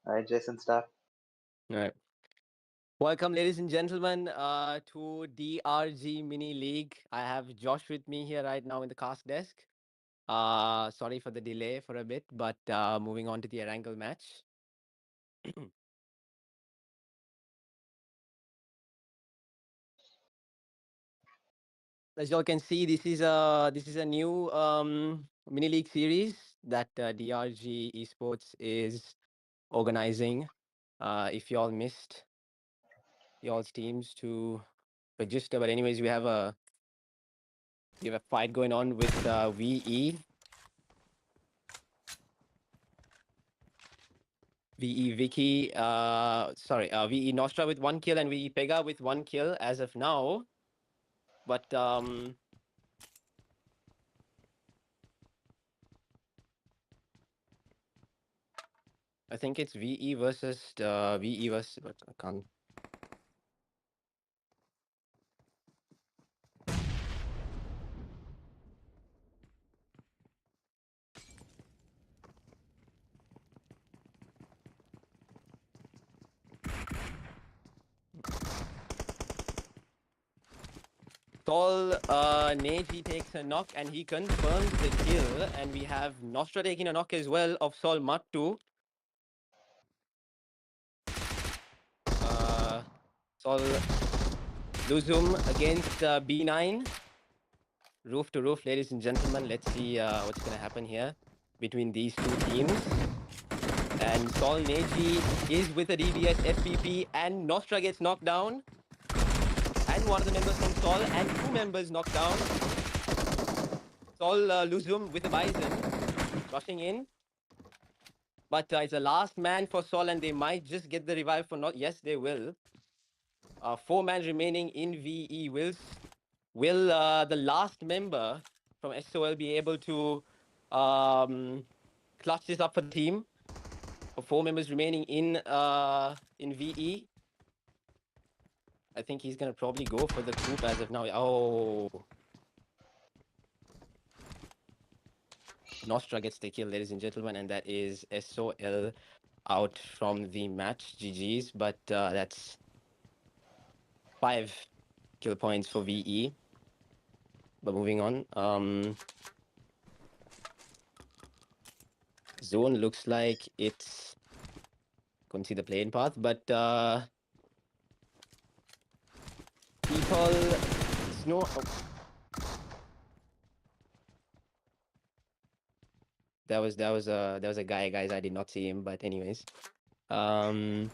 All right, Jason, stop. All right. Welcome, ladies and gentlemen, to DRG Mini League. I have Josh with me here right now in the cast desk. Sorry for the delay for a bit, but moving on to the Erangel match. As you all can see, this is a new mini league series that DRG Esports is organizing. If you all missed y'all's teams to register, but anyways, we have a fight going on with VE Vicky, VE Nostra with 1 kill and VE Pega with 1 kill as of now. But I think it's VE versus VE versus. But I can't. Sol Neji takes a knock and he confirms the kill, and we have Nostra taking a knock as well of Sol Mattu. Sol Luzum against B9. Roof to roof, ladies and gentlemen. Let's see what's going to happen here between these two teams. And Sol Neji is with a DBS FPP, and Nostra gets knocked down. And one of the members from Sol, and two members knocked down. Sol Luzum with the Bison rushing in. But it's a last man for Sol, and they might just get the revive for not. Yes, they will. 4 man remaining in VE. Will the last member from SOL be able to clutch this up for the team? 4 members remaining in VE. I think he's gonna probably go for the group as of now. Oh, Nostra gets the kill, ladies and gentlemen, and that is SOL out from the match. GG's, but that's 5 kill points for VE. But moving on, zone looks like it's couldn't see the playing path, but people snow. Oh. There was a guy, guys. I did not see him, but anyways, B9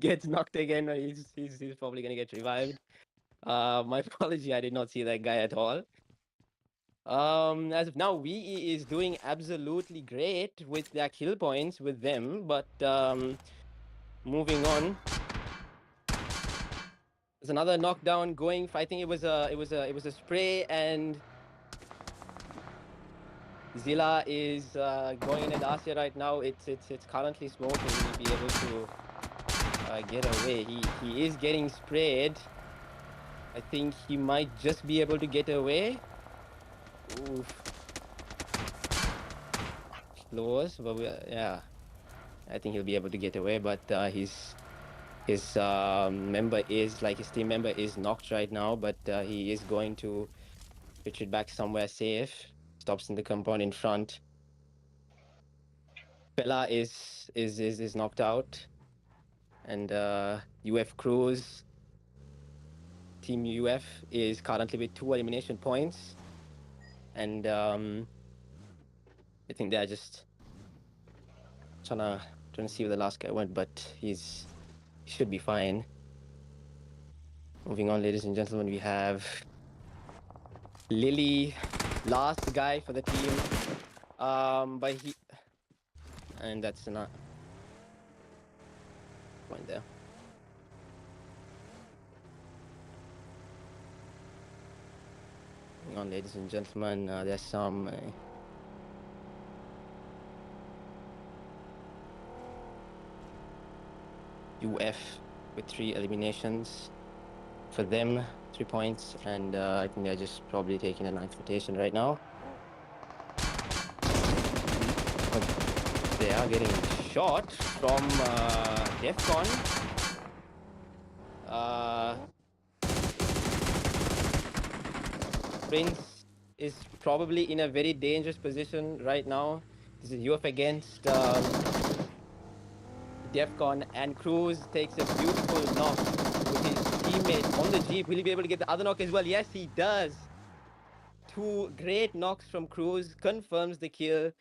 gets knocked again. He's probably gonna get revived. My apology, I did not see that guy at all. As of now, VE is doing absolutely great with their kill points with them, but moving on. There's another knockdown going. I think it was a spray, and Zilla is going in at Dacia right now. It's currently smoking. He'll be able to get away. He is getting sprayed. I think he might just be able to get away. Oof. Close, but yeah, I think he'll be able to get away. But his member is his team member is knocked right now. But he is going to retreat back somewhere safe. Stops in the compound in front. Bella is knocked out, and UF Cruz, Team UF, is currently with 2 elimination points, and I think they're just trying to see where the last guy went, but he should be fine. Moving on, ladies and gentlemen, we have Lily, last guy for the team, but and that's not point there. Hang on, ladies and gentlemen, there's some UF with 3 eliminations for them, 3 points, and I think they're just probably taking a 9th rotation right now. But they are getting shot from Defcon. Prince is probably in a very dangerous position right now. This is UF against Defcon, and Cruz takes a beautiful knock with his teammate on the Jeep. Will he be able to get the other knock as well? Yes, he does. Two great knocks from Cruz, confirms the kill.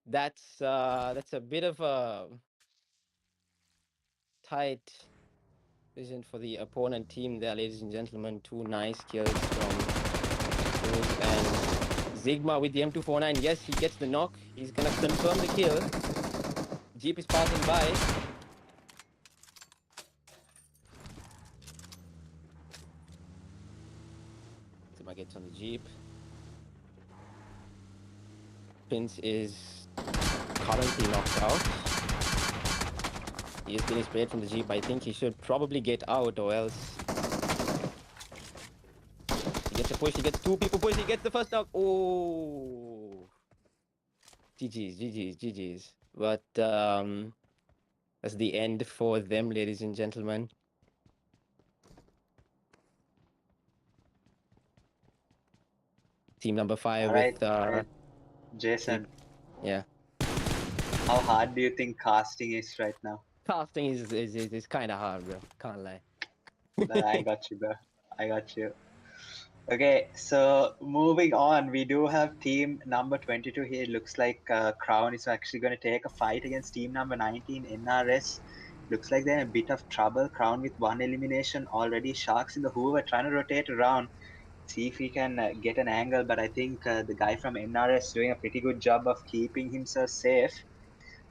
That's a bit of a tight vision for the opponent team there, ladies and gentlemen. Two nice kills from Cruz and Zigma with the M249. Yes, he gets the knock. He's gonna confirm the kill. Jeep is passing by. Zigma gets on the Jeep. Prince is currently knocked out. He is getting sprayed from the Jeep. I think he should probably get out, or else he gets a push. He gets two people push. He gets the first knock. Oh, GG's. But that's the end for them, ladies and gentlemen. Team number 5 with Jason. Yeah. How hard do you think casting is right now? Casting is kind of hard, bro. Can't lie. I got you, bro. I got you. Okay, so moving on, we do have team number 22 here. It looks like Crown is actually going to take a fight against team number 19, NRS. Looks like they're in a bit of trouble. Crown with one elimination already. Sharks in the Hoover trying to rotate around, see if he can get an angle. But I think the guy from NRS doing a pretty good job of keeping himself safe.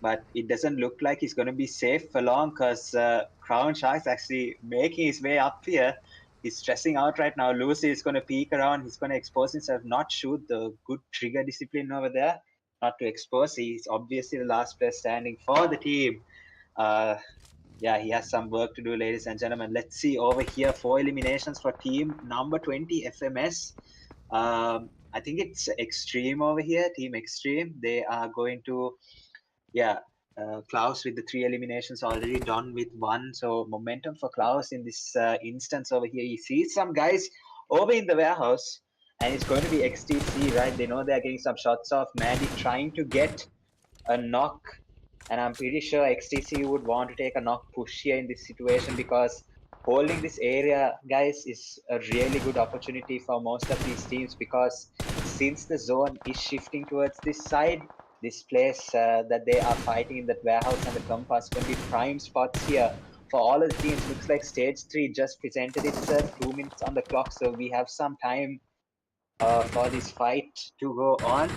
But it doesn't look like he's going to be safe for long because Crown Shark's actually making his way up here. He's stressing out right now. Lucy is going to peek around. He's going to expose himself, not shoot. The good trigger discipline over there, not to expose. He's obviously the last player standing for the team. Yeah, he has some work to do, ladies and gentlemen. Let's see over here, 4 eliminations for team number 20, FMS. I think it's Extreme over here, Team Extreme. They are going to, yeah, Klaus with the 3 eliminations already done with 1. So momentum for Klaus in this instance over here. He sees some guys over in the warehouse, and it's going to be XTC, right? They know they're getting some shots off. Mandy trying to get a knock, and I'm pretty sure XTC would want to take a knock push here in this situation, because holding this area, guys, is a really good opportunity for most of these teams, because since the zone is shifting towards this side, this place that they are fighting in that warehouse and the compass going to be prime spots here for all of the teams. Looks like stage 3 just presented itself, 2 minutes on the clock, so we have some time for this fight to go on.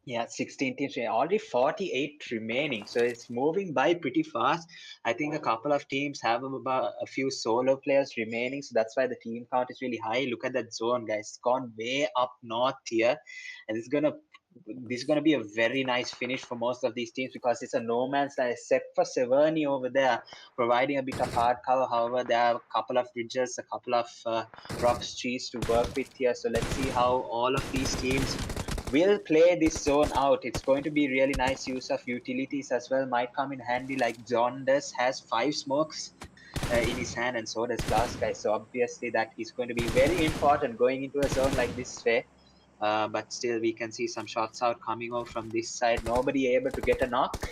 Yeah, 16 teams, already 48 remaining. So it's moving by pretty fast. I think a couple of teams have about a few solo players remaining. So that's why the team count is really high. Look at that zone, guys. It's gone way up north here. And this is gonna be a very nice finish for most of these teams, because it's a no man's land except for Severny over there, providing a bit of hard cover. However, there are a couple of ridges, a couple of rocks, trees to work with here. So let's see how all of these teams will play this zone out. It's going to be really nice use of utilities as well. Might come in handy, like John does, has 5 smokes in his hand, and so does Glass Guy. So obviously that is going to be very important going into a zone like this way. But still, we can see some shots out coming over from this side. Nobody able to get a knock.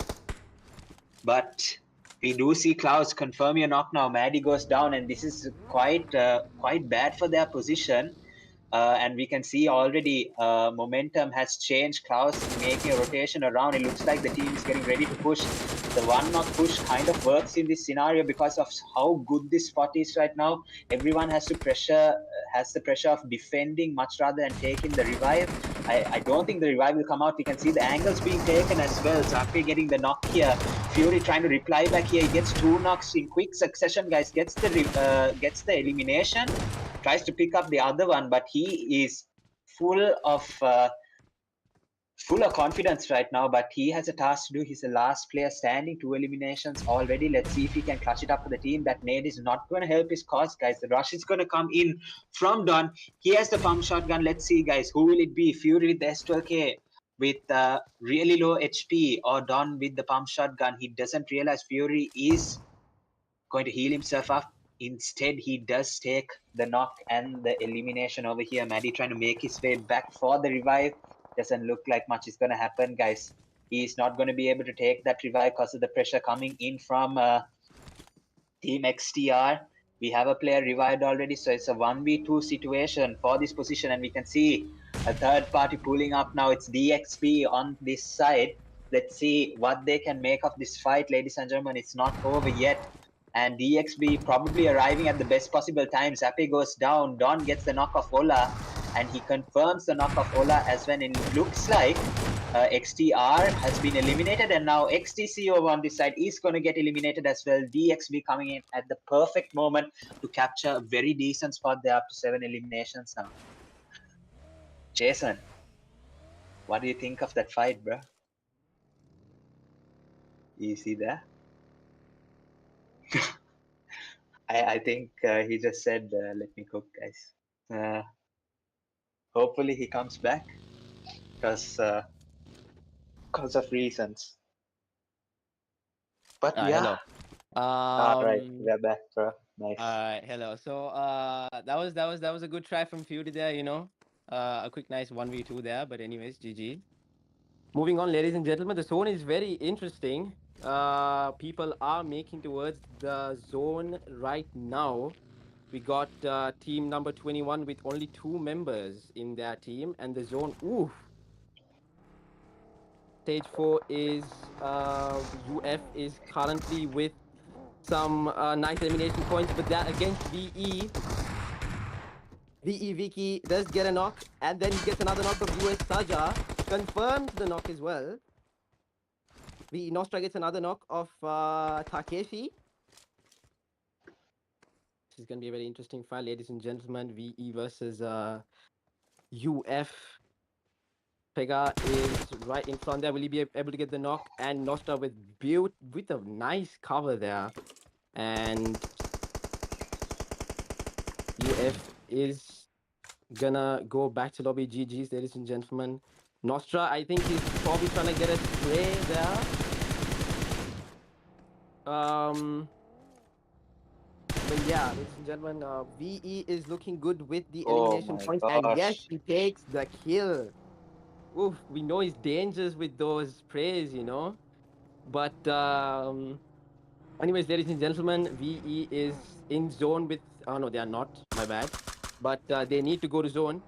But we do see Klaus confirm your knock now. Maddie goes down, and this is quite bad for their position. And we can see already momentum has changed. Klaus making a rotation around. It looks like the team is getting ready to push. The one knock push kind of works in this scenario because of how good this spot is right now. Everyone has the pressure of defending much rather than taking the revive. I don't think the revive will come out. We can see the angles being taken as well. Zafi getting the knock here. Fury trying to reply back here. He gets 2 knocks in quick succession, guys. Gets the elimination. Tries to pick up the other one, but he is full of confidence right now. But he has a task to do. He's the last player standing, 2 eliminations already. Let's see if he can clutch it up for the team. That nade is not going to help his cause, guys. The rush is going to come in from Don. He has the pump shotgun. Let's see, guys, who will it be? Fury with the S12K. with really low HP, or Don with the pump shotgun. He doesn't realize Fury is going to heal himself up. Instead, he does take the knock and the elimination over here. Maddie trying to make his way back for the revive. Doesn't look like much is going to happen, guys. He's not going to be able to take that revive because of the pressure coming in from Team XTR. We have a player revived already, so it's a 1v2 situation for this position, and we can see a third party pulling up now. It's DXP on this side. Let's see what they can make of this fight, ladies and gentlemen. It's not over yet. And DXB probably arriving at the best possible time. Zappe goes down. Don gets the knock of Ola, and he confirms the knock of Ola as well. And it looks like XTR has been eliminated, and now XTC over on this side is going to get eliminated as well. DXB coming in at the perfect moment to capture a very decent spot there, up to 7 eliminations now. Jason, what do you think of that fight, bro? You see there? I think he just said, let me cook, guys. Hopefully he comes back because of reasons. But yeah. Hello. All right, we're back, bro. Nice. Hello. So that was a good try from Fury there, you know. A quick nice 1v2 there, but anyways, GG. Moving on, ladies and gentlemen, the zone is very interesting. People are making towards the zone right now. We got team number 21 with only 2 members in their team, and the zone, oof. Stage 4 is UF is currently with some nice elimination points, but that against VE. VE Vicky does get a knock, and then he gets another knock of US Saja. Confirms the knock as well. VE Nostra gets another knock of Takeshi. This is going to be a very interesting fight, ladies and gentlemen. VE versus UF. Pega is right in front there. Will he be able to get the knock? And Nostra with a nice cover there. And UF is gonna go back to lobby. GG's, ladies and gentlemen. Nostra, I think he's probably trying to get a spray there. But yeah, ladies and gentlemen, VE is looking good with the elimination points. Gosh. And yes, he takes the kill. Oof, we know he's dangerous with those sprays, you know. But anyways, ladies and gentlemen, VE is in zone with... Oh, no, they are not. My bad. But they need to go to zone.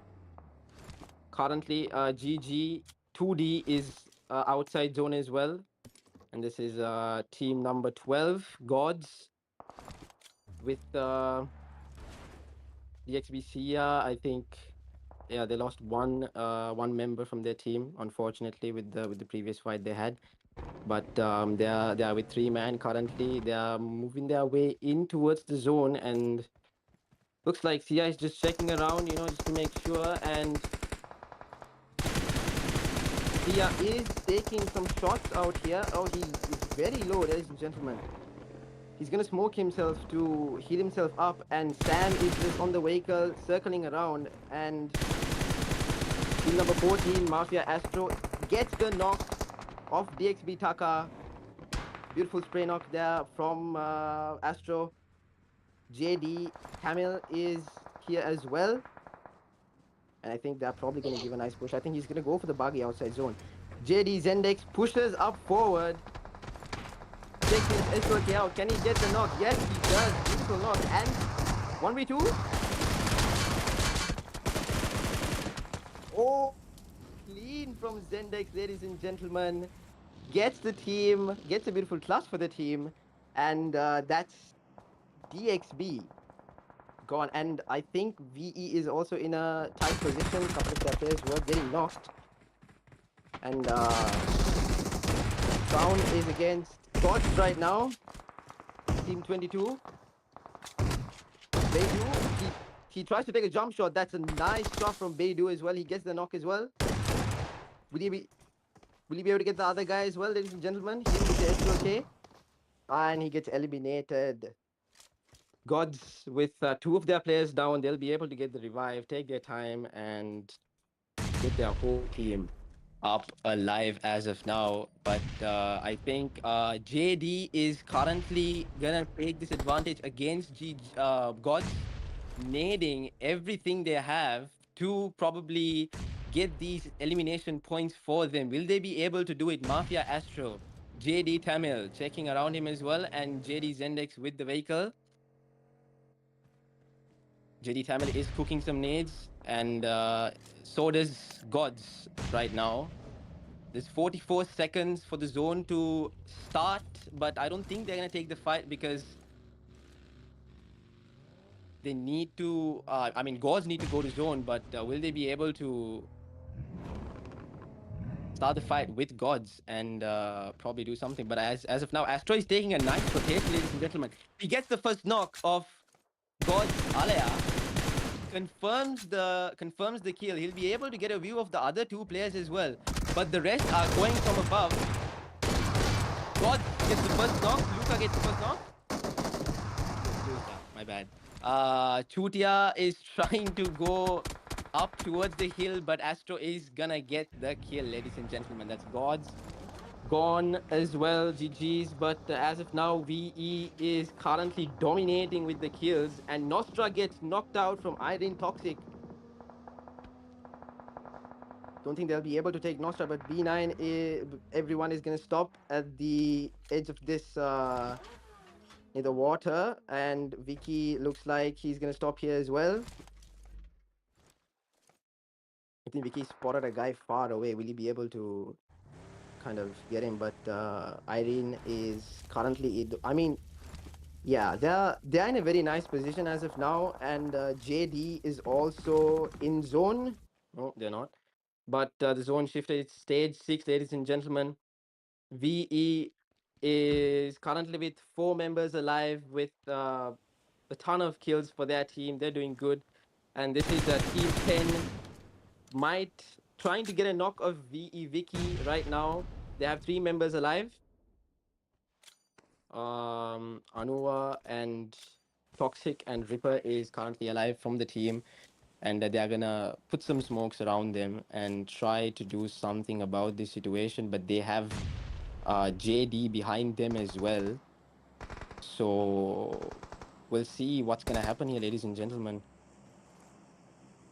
Currently, GG 2D is outside zone as well. And this is team number 12, Gods, with the XBC. I think, yeah, they lost one member from their team, unfortunately, with the previous fight they had. But they are with 3 man currently. They are moving their way in towards the zone, and looks like Sia is just checking around, you know, just to make sure. And Sia is taking some shots out here. Oh, he is very low, ladies and gentlemen. He's gonna smoke himself to heal himself up, and Sam is just on the vehicle circling around. And team number 14, Mafia Astro, gets the knock of DXB Taka. Beautiful spray knock there from Astro. JD Camille is here as well. And I think they're probably going to give a nice push. I think he's going to go for the buggy outside zone. JD Zendex pushes up forward. Takes his SOK out. Can he get the knock? Yes, he does. Beautiful knock. And 1v2. Oh, clean from Zendex, ladies and gentlemen. Gets the team, gets a beautiful clutch for the team. And that's DXB gone. And I think VE is also in a tight position. A couple of their players were getting knocked. And Crown is against Gods right now. Team 22. Beidou, he tries to take a jump shot. That's a nice shot from Beidou as well. He gets the knock as well. Will he be able to get the other guy as well, ladies and gentlemen? He with the SOK. And he gets eliminated. Gods with 2 of their players down, they'll be able to get the revive, take their time, and get their whole team. up alive as of now. But I think JD is currently gonna take this advantage against Gods, nading everything they have to probably get these elimination points for them. Will they be able to do it? Mafia Astro, JD Tamil checking around him as well, and JD Zendex with the vehicle. JD Tamil is cooking some nades, and so does Gods right now. There's 44 seconds for the zone to start, but I don't think they're going to take the fight because they need to. I mean, Gods need to go to zone, but will they be able to start the fight with Gods and probably do something? But as of now, Astro is taking a nice rotation, ladies and gentlemen. He gets the first knock of Gods Alea, confirms the kill. He'll be able to get a view of the other two players as well, but the rest are going from above. God gets the first knock. Luca gets the first knock. Luca, my bad. Chutia is trying to go up towards the hill, but Astro is gonna get the kill, ladies and gentlemen. That's God's gone as well, GG's. But as of now, VE is currently dominating with the kills, and Nostra gets knocked out from Irene Toxic. Don't think they'll be able to take Nostra, but B9, everyone is gonna stop at the edge of this. In the water, and Vicky looks like he's gonna stop here as well. I think Vicky spotted a guy far away. Will he be able to kind of get him? But Irene is currently. I mean, yeah, they're in a very nice position as of now, and JD is also in zone. No, they're not. But the zone shifted. It's stage 6, ladies and gentlemen. VE is currently with 4 members alive with a ton of kills for their team. They're doing good. And this is Team 10 might trying to get a knock of VE Vicky right now. They have 3 members alive. Anua and Toxic and Ripper is currently alive from the team. And they're gonna put some smokes around them and try to do something about this situation. But they have JD behind them as well. So we'll see what's gonna happen here, ladies and gentlemen.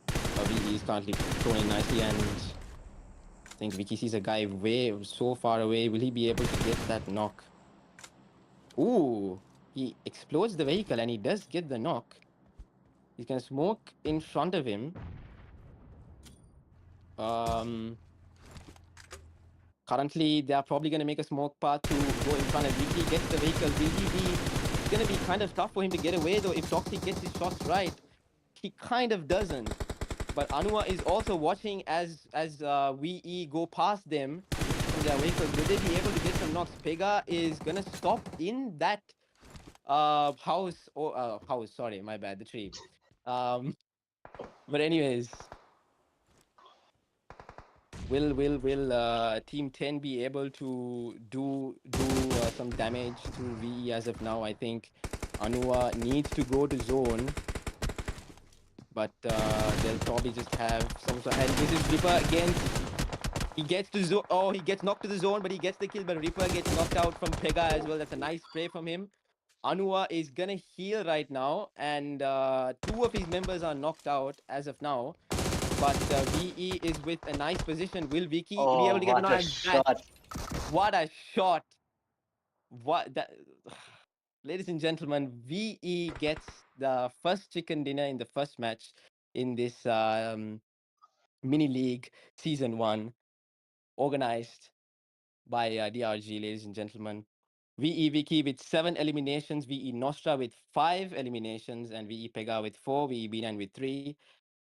VE is currently throwing nicely, and I think Vicky sees a guy way so far away. Will he be able to get that knock? Ooh, he explodes the vehicle and he does get the knock. He's gonna smoke in front of him. Currently, they are probably gonna make a smoke path to go in front of Vicky. Gets the vehicle. Will he be? It's gonna be kind of tough for him to get away though. If Toxic gets his shots right, he kind of doesn't. But Anua is also watching as VE go past them in their vehicles. Will they be able to get some knocks? Pega is gonna stop in that house or house. Sorry, my bad. The tree. But anyways, will Team 10 be able to do some damage to VE as of now? I think Anua needs to go to zone. But they'll probably just have some sort. And this is Reaper again. He gets to zone. Oh, he gets knocked to the zone, but he gets the kill. But Reaper gets knocked out from Pega as well. That's a nice spray from him. Anua is gonna heal right now, and 2 of his members are knocked out as of now. But VE is with a nice position. Will Vicky be able Oh, to get the what knock? a And that, shot! what a shot! What that. Ladies and gentlemen, VE gets the first chicken dinner in the first match in this mini league season 1, organized by DRG, ladies and gentlemen. VE Vicky with 7 eliminations, VE Nostra with 5 eliminations, and VE Pega with 4, VE B9 with 3.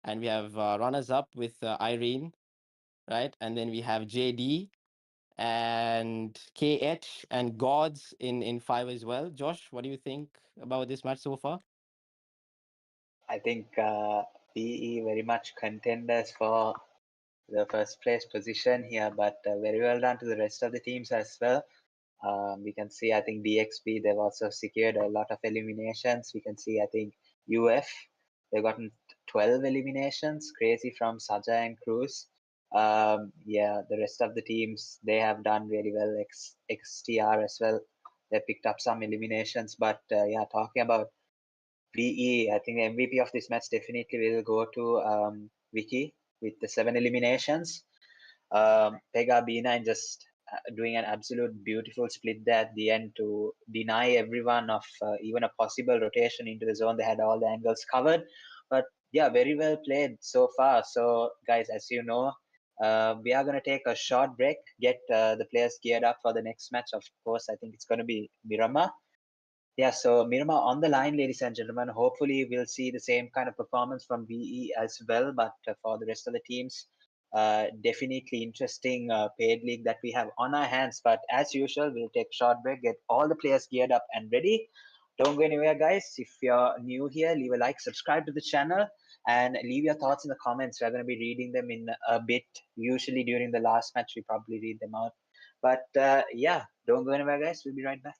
And we have runners up with Irene, right? And then we have JD and KH and Gods in 5 as well. Josh, what do you think about this match so far? I think PE very much contenders for the first place position here, but very well done to the rest of the teams as well. We can see, I think DXP, they've also secured a lot of eliminations. We can see, I think UF, they've gotten 12 eliminations, crazy from Saja and Cruz. Yeah, the rest of the teams, they have done really well. XTR as well. They picked up some eliminations, but yeah, talking about VE, I think the MVP of this match definitely will go to Vicky with the 7 eliminations. Pega B9 just doing an absolute beautiful split there at the end to deny everyone of even a possible rotation into the zone. They had all the angles covered, but yeah, very well played so far. So, guys, as you know, we are going to take a short break, get the players geared up for the next match. Of course, I think it's going to be Miramar. Yeah, so Mirma on the line, ladies and gentlemen. Hopefully, we'll see the same kind of performance from VE as well. But for the rest of the teams, definitely interesting paid league that we have on our hands. But as usual, we'll take a short break, get all the players geared up and ready. Don't go anywhere, guys. If you're new here, leave a like, subscribe to the channel, and leave your thoughts in the comments. We're going to be reading them in a bit. Usually during the last match, we probably read them out. But yeah, don't go anywhere, guys. We'll be right back.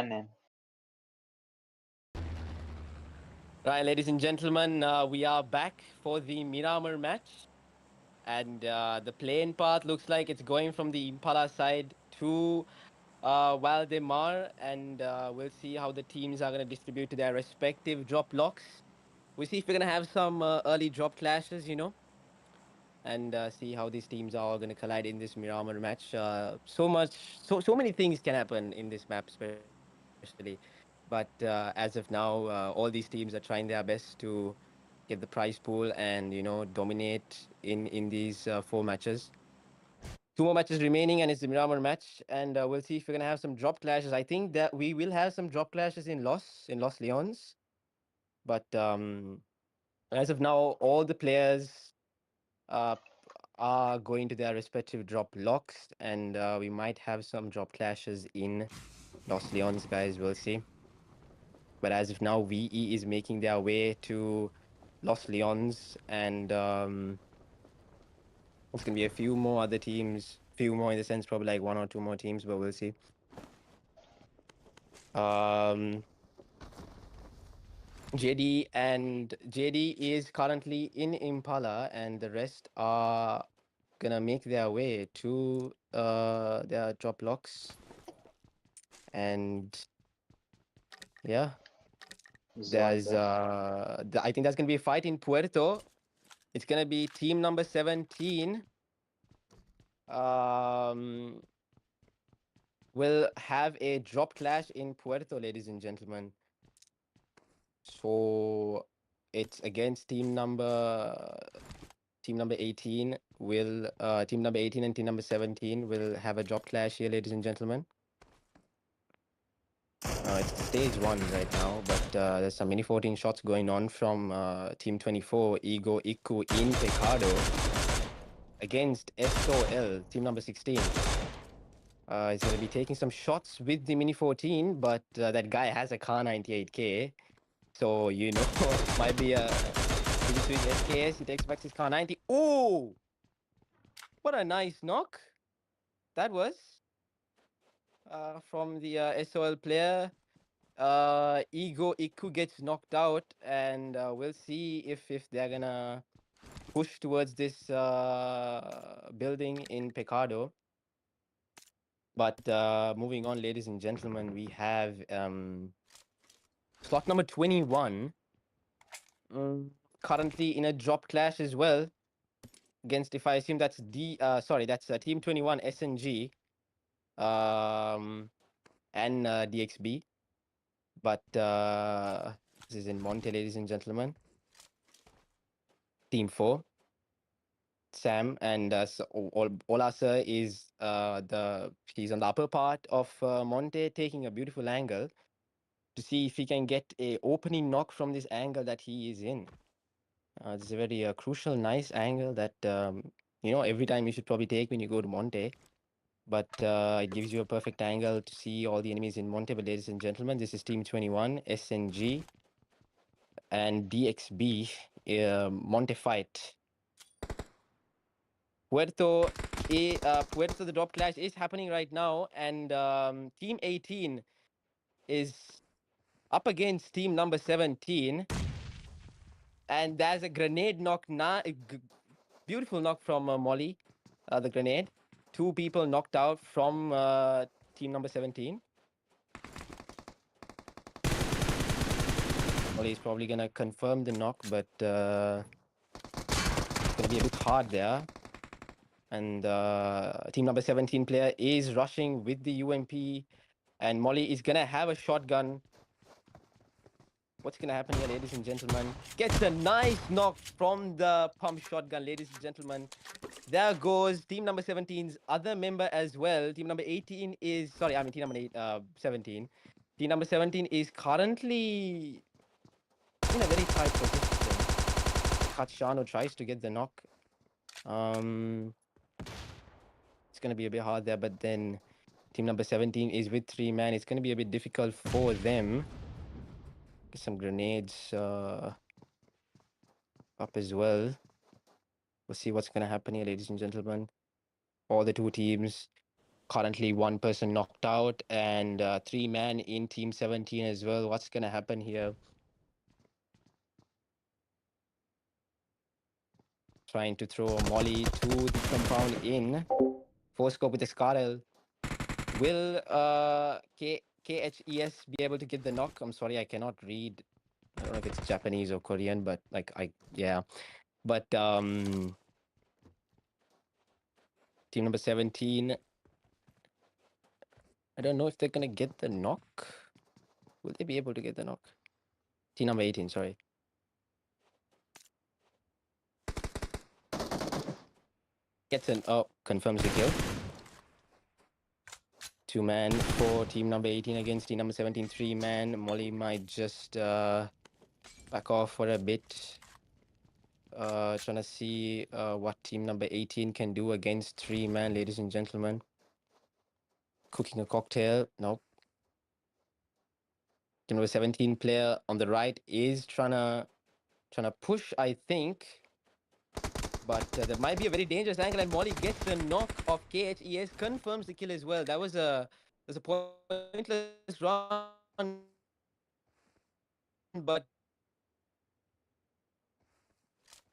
යන්න. Right, ladies and gentlemen, we are back for the Miramar match. And the playing path looks like it's going from the Impala side to Valdemar. And we'll see how the teams are going to distribute to their respective drop blocks. We'll see if we're going to have some early drop clashes, and see how these teams are all going to collide in this Miramar match. So many things can happen in this map, especially. But as of now, all these teams are trying their best to get the prize pool and dominate in these 4 matches. 2 more matches remaining, and it's the Miramar match. And we'll see if we're gonna have some drop clashes. I think that we will have some drop clashes in Los Leons. But as of now, all the players uh, are going to their respective drop locks, and we might have some drop clashes in Los Leons, guys. We'll see. But as of now, VE is making their way to Los Leons, and it's gonna be a few more other teams, few more in the sense, probably like 1 or 2 more teams, but we'll see. Um, JD is currently in Impala, and the rest are gonna make their way to their drop locks, and yeah, there's Zonda. I think there's gonna be a fight in Puerto. It's gonna be team number 17. Um, will have a drop clash in Puerto, ladies and gentlemen. So it's against team number 18 will team number 18 and team number 17 will have a drop clash here, ladies and gentlemen. It's stage 1 right now, but there's some mini 14 shots going on from team 24 Ego Iku in Pecado against SOL team number 16. He's going to be taking some shots with the mini 14, but that guy has a car 98k, so it might be a pretty sweet SKS. He takes back his car 90. Oh, what a nice knock that was from the SOL player. Ego Iku gets knocked out, and we'll see if they're gonna push towards this building in Pecado. But moving on, ladies and gentlemen, we have slot number 21 currently in a drop clash as well against, if I assume that's that's team 21 SNG and DXB. But this is in Monte, ladies and gentlemen. Team 4, Sam, and Ola sir is he's on the upper part of Monte, taking a beautiful angle to see if he can get a opening knock from this angle that he is in. This is a very crucial, nice angle that every time you should probably take when you go to Monte. But it gives you a perfect angle to see all the enemies in Monte. But ladies and gentlemen, this is Team 21, SNG, and DXB, Monte fight. Puerto, the drop clash is happening right now, and Team 18 is up against Team number 17. And there's a grenade knock, beautiful knock from Molly, the grenade. 2 people knocked out from Team number 17. Molly is probably going to confirm the knock, but it's going to be a bit hard there. And team number 17 player is rushing with the UMP, and Molly is going to have a shotgun. What's going to happen here, ladies and gentlemen? Gets a nice knock from the pump shotgun, ladies and gentlemen. There goes team number 17's other member as well. Team number 18 is, team number 17. Team number 17 is currently in a very tight position. Kachano tries to get the knock. It's going to be a bit hard there, but then team number 17 is with 3 man. It's going to be a bit difficult for them. Get some grenades up as well. We'll see what's going to happen here, ladies and gentlemen. All the 2 teams Currently, one person knocked out and 3-man in Team 17 as well. What's going to happen here? Trying to throw a molly to the compound in. Four scope with the Scarl. Will KHES be able to get the knock? I'm sorry, I cannot read. I don't know if it's Japanese or Korean, but like yeah. But team number 17. I don't know if they're gonna get the knock. Will they be able to get the knock? Team number 18, sorry. Gets an confirms the kill. 2-man for team number 18 against team number 17. 3-man. Molly might just back off for a bit. Trying to see what team number 18 can do against 3-man, ladies and gentlemen. Cooking a cocktail. Nope. Team number 17 player on the right is trying to push, I think. But there might be a very dangerous angle, and Molly gets the knock of KHES, confirms the kill as well. That was a pointless run, but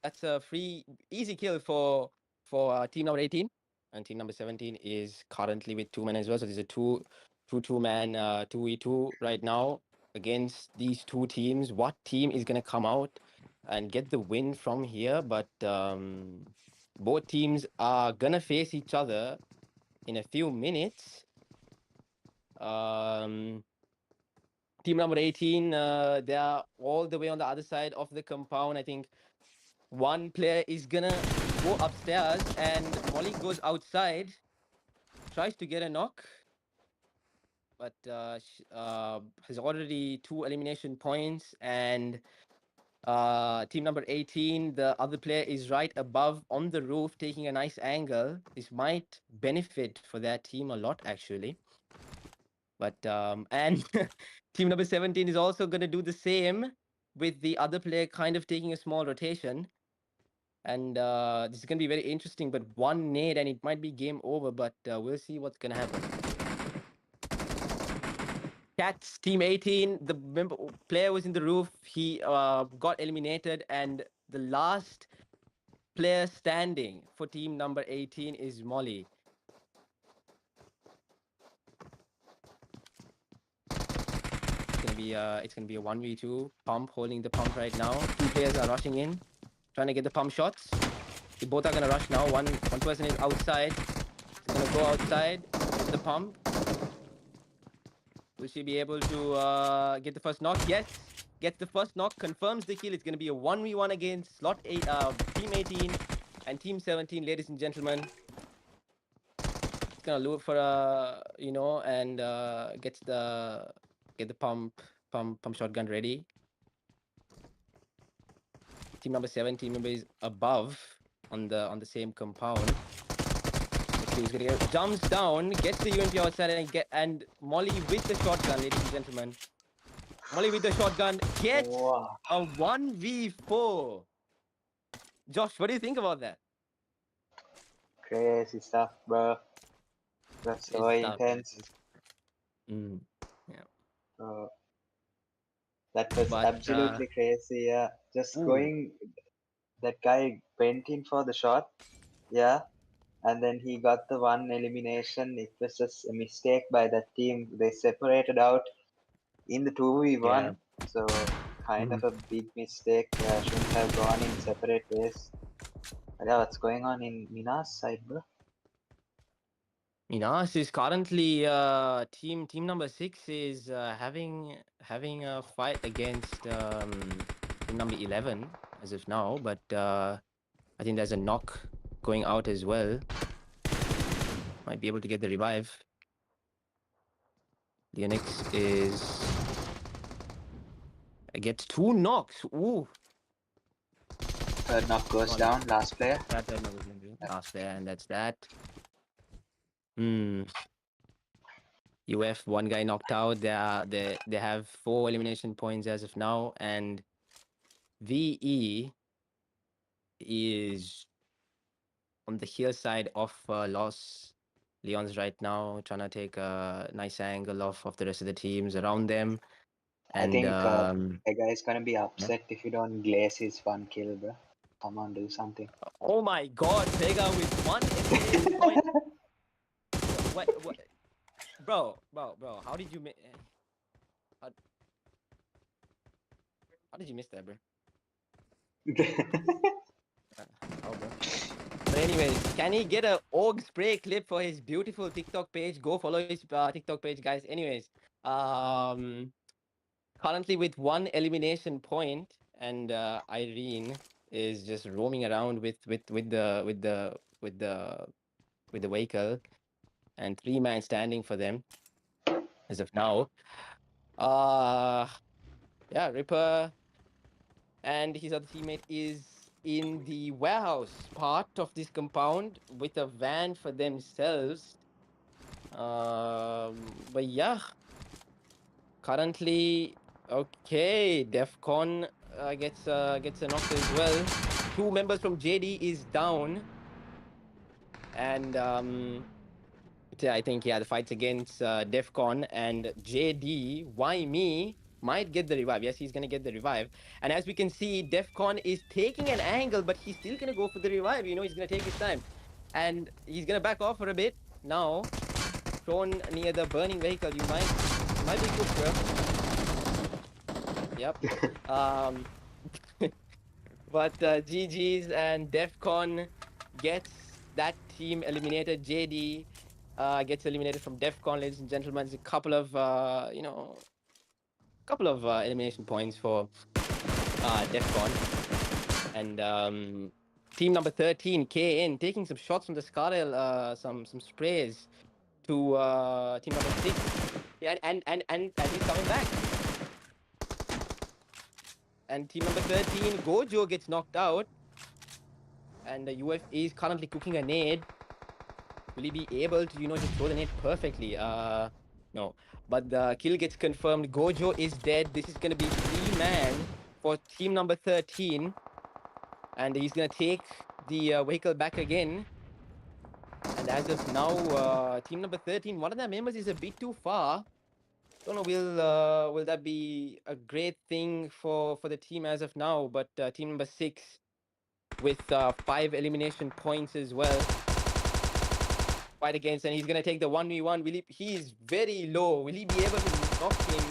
that's a free, easy kill for team number 18. And team number 17 is currently with 2-man as well. So there's a two-man 2v2 right now against these two teams. What team is going to come out and get the win from here? But both teams are going to face each other in a few minutes. Team number 18, they are all the way on the other side of the compound. I think one player is gonna go upstairs and Molly goes outside, tries to get a knock, but has already 2 elimination points. And team number 18, the other player is right above on the roof taking a nice angle. This might benefit for that team a lot, actually. But and team number 17 is also going to do the same with the other player kind of taking a small rotation. And this is going to be very interesting, but one nade and it might be game over, but we'll see what's going to happen. Cats, team 18, the player was in the roof. He got eliminated, and the last player standing for team number 18 is Molly. It's gonna be a 1v2. Pump holding the pump right now. Two players are rushing in, trying to get the pump shots. They both are gonna rush now. One person is outside. He's gonna go outside, get the pump. Will she be able to get the first knock? Yes, gets the first knock, confirms the kill. It's gonna be a 1v1 against slot 8, team 18 and team 17, ladies and gentlemen. It's gonna look for and get the pump shotgun ready. Team number 7, team member is above on the same compound. He's gonna get, jumps down, gets the UMP outside and Molly with the shotgun, ladies and gentlemen. Molly with the shotgun gets a 1v4. Josh, what do you think about that? Crazy stuff, bro. That's so intense. Yeah. That was absolutely crazy. Yeah, just going. That guy went in for the shot. Yeah, and then he got the one elimination. It was just a mistake by that team. They separated out in the 2v1. Yeah. So kind of a big mistake. Shouldn't have gone in separate ways. But yeah, what's going on in Mina's side, bro? Minas is currently team number 6 is having a fight against team number 11 as of now, but I think there's a knock going out as well. Might be able to get the revive. Leonix gets 2 knocks. Ooh. Third knock goes down. Last player. That third knock goes down. Last player, and that's that. UF, one guy knocked out. They have 4 elimination points as of now, and VE is on the here side of loss. Leon's right now trying to take a nice angle of the rest of the teams around them. I And think the guy is gonna be yeah. upset if you don't glaze his one kill, bro. Come on, do something. Oh my God, Pega with one elimination point. What, bro? How did you how, how did you miss that, bro? How, bro? But anyways, can he get a org spray clip for his beautiful TikTok page? Go follow his TikTok page, guys. Anyways, um, currently with one elimination point, and Irene is just roaming around with the vehicle, and 3-man standing for them as of now. Yeah, Ripper and his other teammate is in the warehouse part of this compound with a van for themselves. But yeah, currently, okay, Defcon gets a knock as well. 2 members from JD is down, and I think the fights against Defcon and JD. Why me? Might get the revive. Yes, he's gonna get the revive. And as we can see, Defcon is taking an angle, but he's still gonna go for the revive. He's gonna take his time, and he's gonna back off for a bit now. Thrown near the burning vehicle. You might be cooked, bro. Yep. Um, but GG's and Defcon gets that team eliminated. JD gets eliminated from Defcon, ladies and gentlemen. It's a couple of elimination points for Defcon. And team number 13, KN, taking some shots from the Scarel, some sprays to team number 6. Yeah, and he's coming back. And team number 13, Gojo gets knocked out. And the UF is currently cooking a nade. Will he be able to, just throw the nade perfectly? No. But the kill gets confirmed. Gojo is dead. This is going to be 3-man for team number 13. And he's going to take the vehicle back again. And as of now, team number 13, one of their members is a bit too far. Don't know, will that be a great thing for the team as of now? But team number 6 with 5 elimination points as well. Fight against, and he's gonna take the 1v1. He is very low. Will he be able to knock him?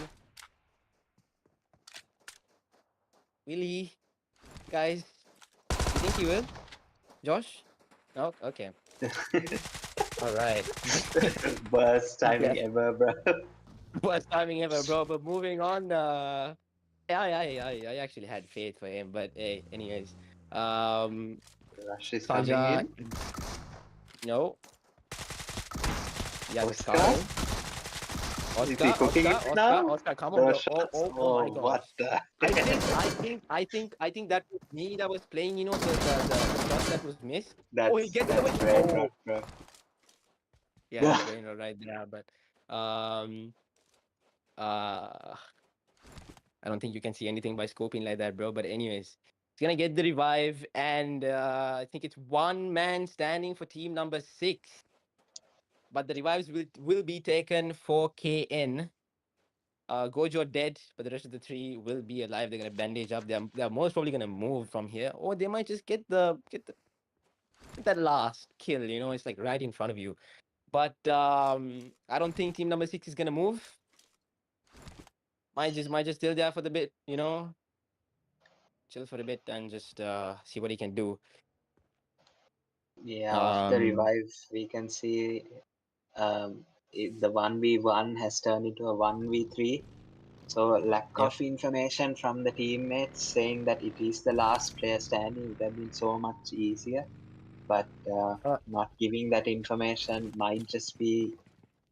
Will he? Guys, you think he will? Josh? No? Okay. All right. Worst timing ever, bro. Worst timing ever, bro. But moving on, I actually had faith for him, but hey, anyways. Rush is coming Saja, in. no. Yeah, the Oscar? Scarlet. Is he cooking it now? Oscar, come on, The bro. shots? Oh my gosh. What the? I think that was me that was playing, the shot that was missed. He gets That's away. great, Oh. bro. Yeah, the brain right there, but I don't think you can see anything by scoping like that, bro. But anyways, he's gonna get the revive, and I think it's 1-man standing for team number 6. But the revives will be taken for KN. Gojo dead, but the rest of the 3 will be alive. They're gonna bandage up. They're most probably gonna move from here, or they might just get that last kill. It's like right in front of you. But I don't think team number 6 is gonna move. Might just still there for the bit, chill for a bit and just see what he can do. Yeah, after revives, we can see the 1v1 has turned into a 1v3. So lack of information from the teammates saying that it is the last player standing would have been so much easier. But not giving that information might just be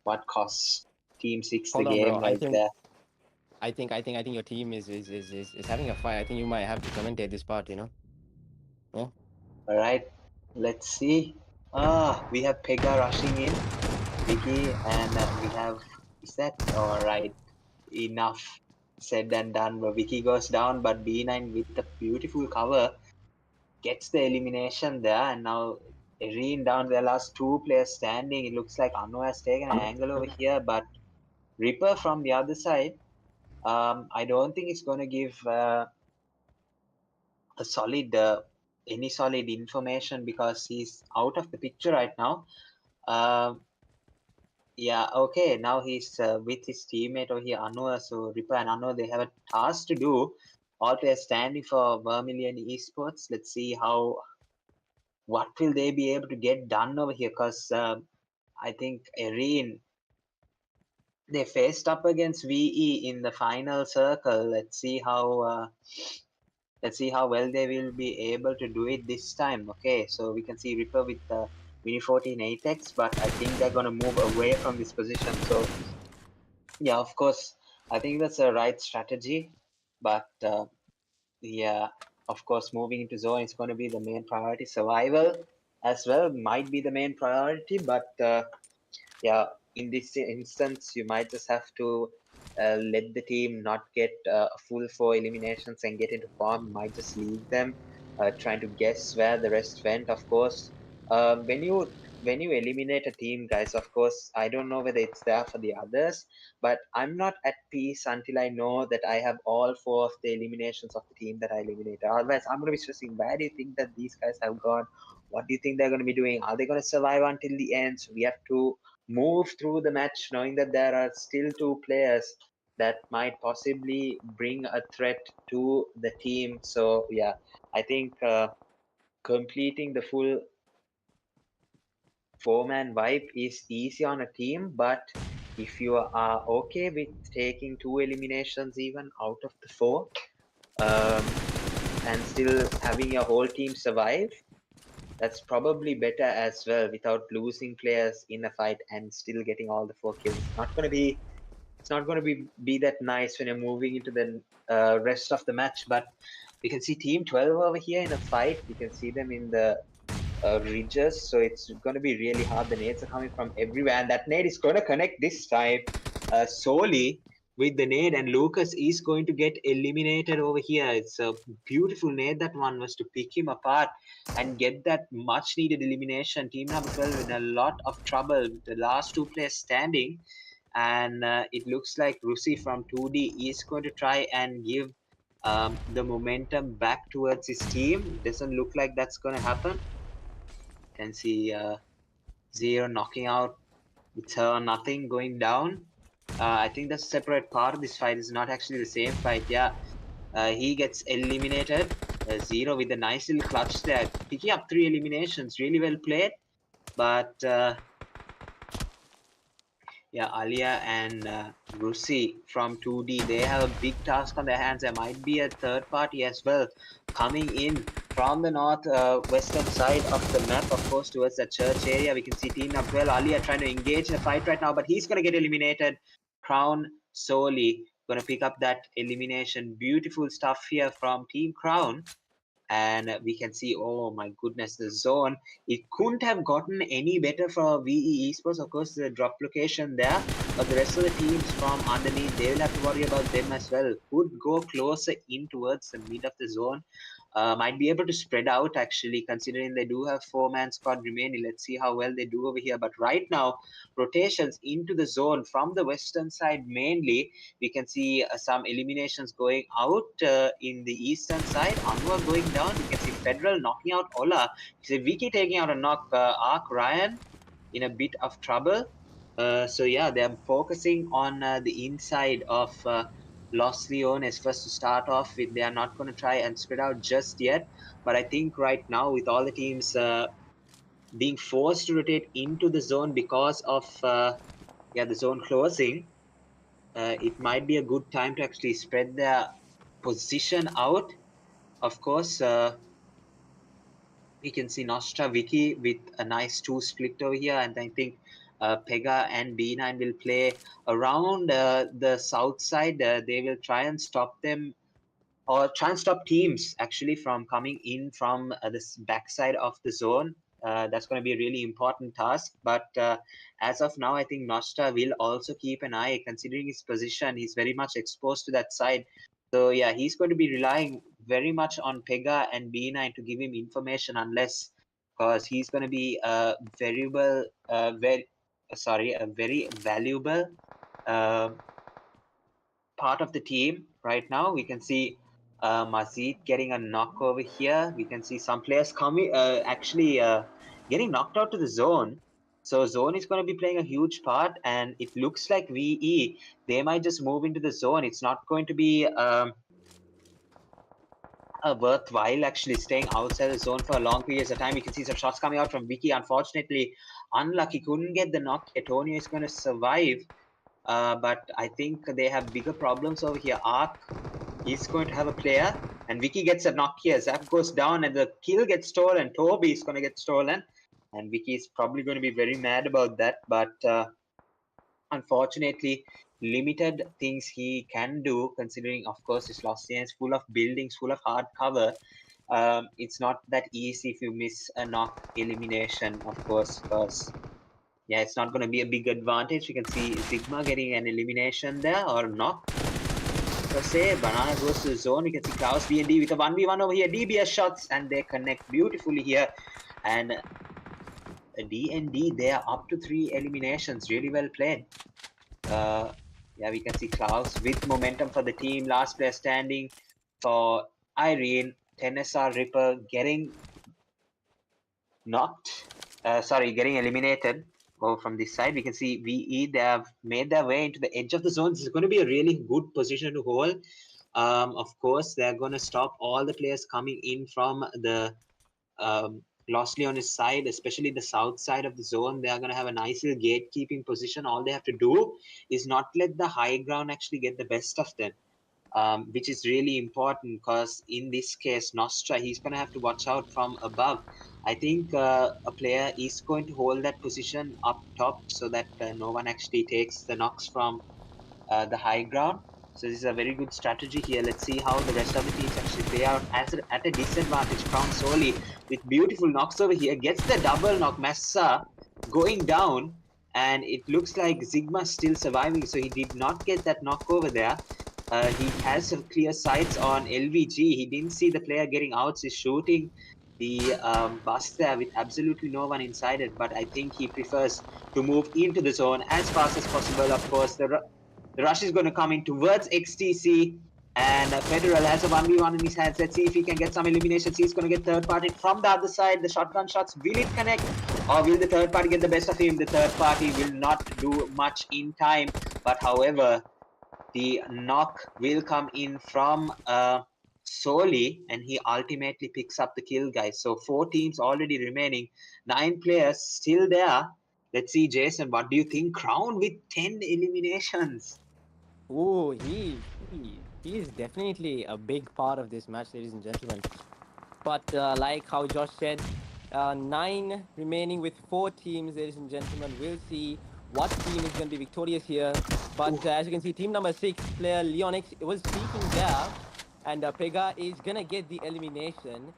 what costs Team 6 the Hold on, game bro. right there. I think your team is having a fight. I think you might have to commentate this part, Yeah. Alright, let's see. We have Pega rushing in, Vicky, and we have, is that alright? Enough said and done. But Vicky goes down, but B9 with the beautiful cover gets the elimination there, and now Irene down their last two players standing. It looks like Anu has taken an angle over here, but Ripper from the other side. I don't think it's going to give a solid any solid information because he's out of the picture right now. Um, yeah, okay. Now he's with his teammate over here, Anu. So Ripper and Anu, they have a task to do. All players standing for Vermilion Esports. Let's see how what will they be able to get done over here because I think Irene they faced up against VE in the final circle. Let's see how well they will be able to do it this time. Okay, so we can see Ripper with the Mini 14 8X, but I think they're gonna move away from this position. So yeah, of course, I think that's a right strategy, but yeah, of course, moving into zone is going to be the main priority. Survival as well might be the main priority, but yeah, in this instance, you might just have to let the team not get a full four eliminations and get into form. Might just leave them, trying to guess where the rest went. Of course, when you eliminate a team, guys, of course, I don't know whether it's there for the others, but I'm not at peace until I know that I have all four of the eliminations of the team that I eliminated. Otherwise, I'm gonna be stressing. Where do you think that these guys have gone? What do you think they're going to be doing? Are they going to survive until the end? So we have to move through the match knowing that there are still two players that might possibly bring a threat to the team. So yeah, I think completing the full four-man wipe is easy on a team, but if you are okay with taking two eliminations even out of the four, and still having your whole team survive, that's probably better as well without losing players in a fight and still getting all the four kills. It's not going to be that nice when you're moving into the rest of the match. But we can see Team 12 over here in a fight. We can see them in the ridges, so it's going to be really hard. The nades are coming from everywhere, and that nade is going to connect this time solely with the nade, and Lucas is going to get eliminated over here. It's a beautiful nade that one was to pick him apart and get that much needed elimination. Team number 12 in a lot of trouble. The last two players standing, and it looks like Rusi from 2D is going to try and give the momentum back towards his team. Doesn't look like that's going to happen. Can see Zero knocking out with her nothing going down. I think that's a separate part of this fight. It's not actually the same fight. Yeah, he gets eliminated. Zero with a nice little clutch there, picking up three eliminations. Really well played. But yeah, Alia and Rusi from 2D, they have a big task on their hands. There might be a third party as well coming in from the north western side of the map, of course, towards the church area. We can see Team number 12, Alia trying to engage in a fight right now, but he's going to get eliminated. Crown solely going to pick up that elimination. Beautiful stuff here from Team Crown. And we can see, oh my goodness, the zone, it couldn't have gotten any better for VE Esports. Of course, the drop location there, but the rest of the teams from underneath, they will have to worry about them as well. Could go closer in towards the mid of the zone. Might be able to spread out actually, considering they do have four-man squad remaining. Let's see how well they do over here. But right now, rotations into the zone from the western side mainly. We can see some eliminations going out in the eastern side. Anwar going down. We can see Federal knocking out Ola. We see Vicky taking out a knock. Ark Ryan in a bit of trouble. So yeah, they're focusing on the inside of Los Leones first to start off with. They are not going to try and spread out just yet. But I think right now, with all the teams being forced to rotate into the zone because of yeah, the zone closing, it might be a good time to actually spread their position out. Of course, we can see Nostra Vicky with a nice two split over here, and I think Pega and B9 will play around the south side. They will try and stop them or try and stop teams actually from coming in from this backside of the zone. That's going to be a really important task. But as of now, I think Nostra will also keep an eye, considering his position. He's very much exposed to that side. So yeah, he's going to be relying very much on Pega and B9 to give him information, unless because he's going to be a very valuable uh, part of the team right now. We can see Mazid getting a knock over here. We can see some players coming, getting knocked out to the zone. So zone is going to be playing a huge part, and it looks like VE, they might just move into the zone. It's not going to be worthwhile actually staying outside the zone for a long periods of time. You can see some shots coming out from Vicky. Unfortunately, unlucky, couldn't get the knock here. Tonio is going to survive, but I think they have bigger problems over here. Ark is going to have a player, and Vicky gets a knock here. Zap goes down, and the kill gets stolen. Toby is going to get stolen, and Vicky is probably going to be very mad about that. But unfortunately, limited things he can do, considering, of course, his lost is full of buildings, full of hard cover. It's not that easy if you miss a knock elimination, of course, because yeah, it's not going to be a big advantage. You can see Sigma getting an elimination there, or knock per se. Banana goes to the zone. We can see Klaus D&D with a 1v1 over here. DBS shots, and they connect beautifully here. And D&D, they are up to 3 eliminations. Really well played. Uh, yeah, we can see Klaus with momentum for the team. Last player standing for Irene. 10SR Ripper getting knocked. Getting eliminated. Over from this side, we can see VE. They have made their way into the edge of the zone. This is going to be a really good position to hold. Of course, they're going to stop all the players coming in from the Lossley on his side, especially the south side of the zone. They are going to have a nice little gatekeeping position. All they have to do is not let the high ground actually get the best of them, which is really important because in this case, Nostra, he's going to have to watch out from above. I think a player is going to hold that position up top so that no one actually takes the knocks from the high ground. So this is a very good strategy here. Let's see how the rest of the teams actually play out at a disadvantage. Crown Soli with beautiful knocks over here gets the double knock. Massa going down, and it looks like Sigma still surviving. So he did not get that knock over there. He has some clear sights on LVG. He didn't see the player getting out. So he's shooting the bus there with absolutely no one inside it. But I think he prefers to move into the zone as fast as possible. Of course, the rush is going to come in towards XTC, and Federal has a 1v1 in his hands. Let's see if he can get some eliminations. He's going to get third party from the other side. The shotgun shots, will it connect? Or will the third party get the best of him? The third party will not do much in time. But however, the knock will come in from Soli, and he ultimately picks up the kill, guys. So 4 teams already remaining, 9 players still there. Let's see, Jason, what do you think? Crown with 10 eliminations. Oh, he is definitely a big part of this match, ladies and gentlemen. But like how Josh said, 9 remaining with 4 teams, ladies and gentlemen. We'll see what team is going to be victorious here. But as you can see, team number 6, player Leonix was peeking there. And Pega is going to get the elimination.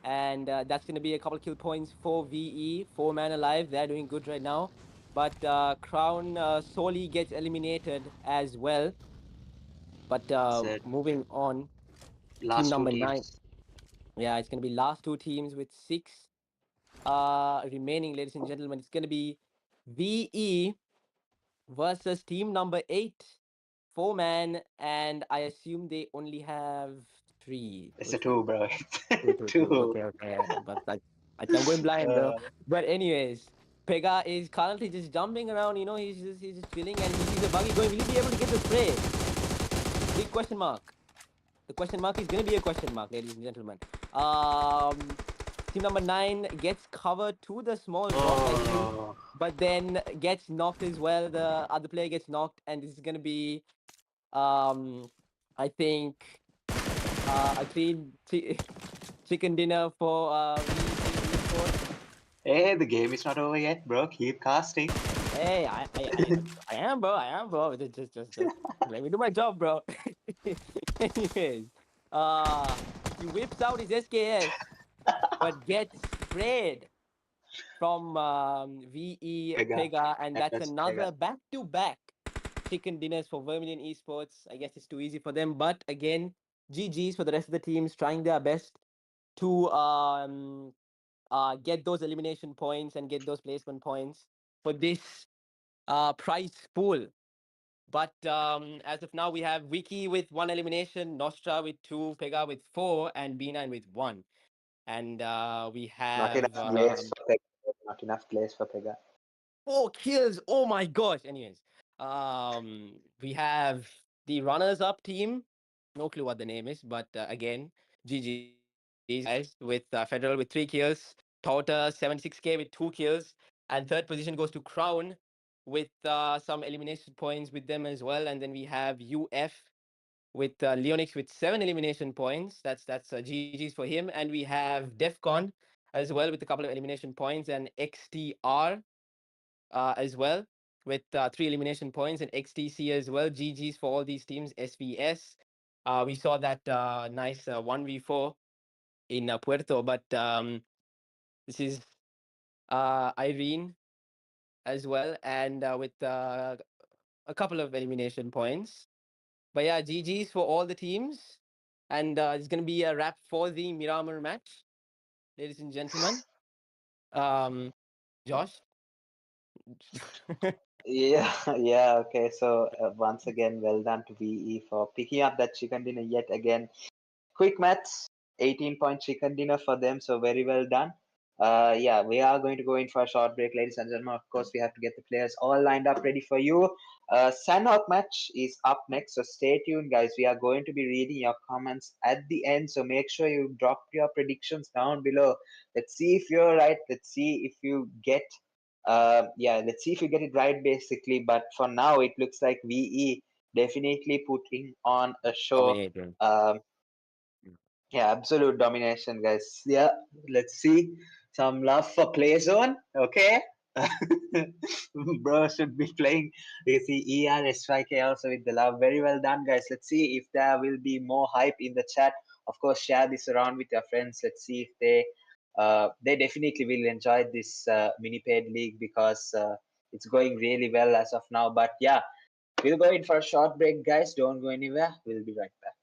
And that's going to be a couple kill points for VE. 4 man alive. They're doing good right now. But Crown Soli gets eliminated as well. But So moving on, team last two number 9. teams. Yeah, it's going to be last 2 teams with 6 remaining, ladies and gentlemen. It's going to be VE versus team number 8, 4 man, and I assume they only have 3. It's a two, bro. Two. Two. Okay, okay. But I'm going blind, bro. Uh, But anyways, Pega is currently just jumping around. He's just chilling, and he sees a buggy going. Will he be able to get the spray? Big question mark. The question mark is going to be a question mark, ladies and gentlemen. Team number 9 gets covered to the small box, I think, oh, but then gets knocked as well. The other player gets knocked, and this is going to be, I think, a clean chicken dinner for VE Esports. hey, the game is not over yet, bro. Keep casting. Hey, I am, bro. I am, bro. Just let me do my job, bro. Anyways, he whips out his SKS, but gets sprayed from VE Pega. Pega, and That that's was Pega. another back-to-back chicken dinners for Vermilion Esports. I guess it's too easy for them, but again, GG's for the rest of the teams trying their best to get those elimination points and get those placement points for this prize pool. But as of now, we have Wiki with 1 elimination, Nostra with 2, Pega with 4, and B9 with 1. And we Not have enough place for Pega. Not enough place for Pega. 4 kills. Oh my gosh. Anyways, we have the runners-up team. No clue what the name is, but again, GG's guys with Federal with 3 kills, Tota 76k with 2 kills, and third position goes to Crown with some elimination points with them as well. And then we have UF with Leonix with 7 elimination points. That's GG's for him. And we have Defcon as well with a couple of elimination points, and XTR as well with 3 elimination points, and XTC as well. GG's for all these teams. SVS. We saw that nice 1v4 in Puerto, but this is Irene as well, and with a couple of elimination points. But yeah, GG's for all the teams. And it's going to be a wrap for the Miramar match, ladies and gentlemen. Josh? Yeah, yeah, okay. So once again, well done to VE for picking up that chicken dinner yet again. Quick maths, 18-point chicken dinner for them, so very well done. Yeah, we are going to go in for a short break, ladies and gentlemen. Of course, we have to get the players all lined up, ready for you. Sandhawk match is up next, so stay tuned, guys. We are going to be reading your comments at the end, so make sure you drop your predictions down below. Let's see if you're right. Let's see if you get yeah, let's see if you get it right, basically. But for now, it looks like VE definitely putting on a show. Dominating. Yeah, absolute domination, guys. Yeah, let's see some love for play zone. Okay, bro should be playing. You see ERSYK also with the love. Very well done, guys. Let's see if there will be more hype in the chat. Of course, share this around with your friends. Let's see if they definitely will enjoy this mini paid league, because it's going really well as of now. But yeah, we'll go in for a short break, guys. Don't go anywhere. We'll be right back.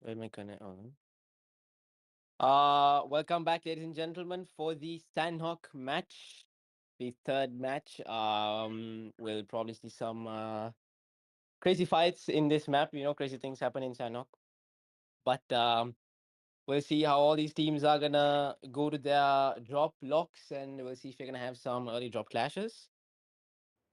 Where am I gonna? Oh. Welcome back, ladies and gentlemen, for the Sandhawk match, the third match. We'll probably see some crazy fights in this map. You know, crazy things happen in Sandhawk. But we'll see how all these teams are gonna go to their drop locks, and we'll see if we're gonna have some early drop clashes.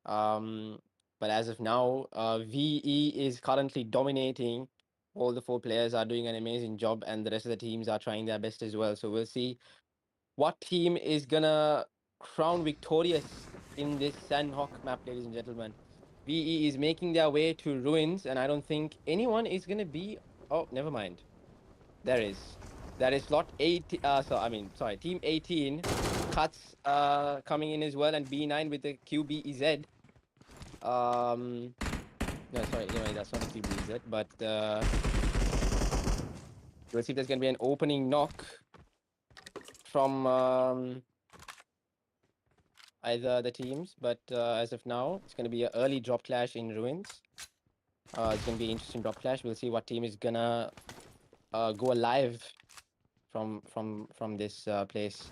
Um, but as of now, VE is currently dominating. All the four players are doing an amazing job, and the rest of the teams are trying their best as well. So we'll see what team is gonna crown victorious in this Sandhawk map, ladies and gentlemen. VE is making their way to ruins, and I don't think anyone is gonna be. Oh, never mind. There is. There is slot 8. Sorry, team 18. Cuts coming in as well, and B9 with the QBEZ. No, sorry, anyway, that's not a QBEZ, but we'll see if there's gonna be an opening knock from either the teams, but as of now, it's going to be an early drop clash in ruins. It's going to be an interesting drop clash. We'll see what team is gonna go alive from this place.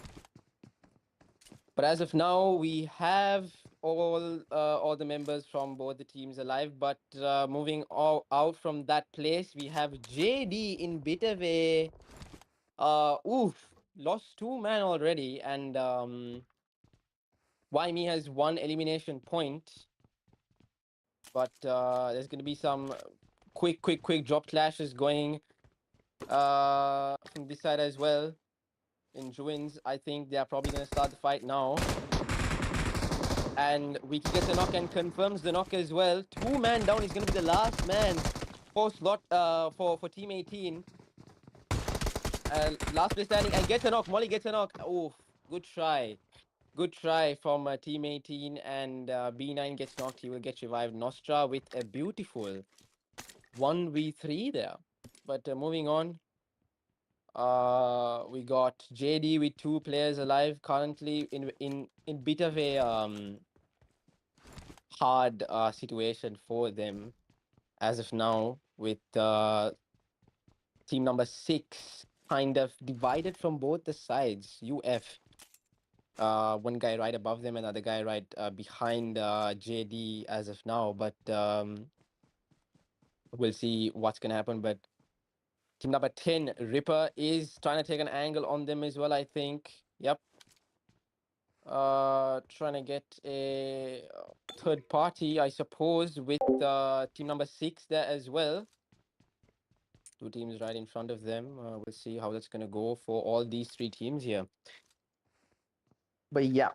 But as of now, we have all the members from both the teams alive. But moving out from that place, we have JD in bit of a lost 2 man already, and YME has 1 elimination point. But there's going to be some quick drop clashes going from this side as well. In ruins, I think they are probably going to start the fight now. And Wiki gets a knock and confirms the knock as well. 2 man down. He's going to be the last man for slot for team 18. Last place standing and gets a knock. Molly gets a knock. Oh, good try. Good try from team 18, and B9 gets knocked. He will get revived. Nostra with a beautiful 1v3 there. But moving on, we got JD with 2 players alive currently in bit of a hard situation for them as of now, with team number 6 kind of divided from both the sides. UF. One guy right above them, another guy right behind JD as of now. But we'll see what's gonna happen. But team number 10, Ripper, is trying to take an angle on them as well, I think. Yep. Trying to get a third party, I suppose, with team number 6 there as well. 2 teams right in front of them. We'll see how that's gonna go for all these 3 teams here. But yeah,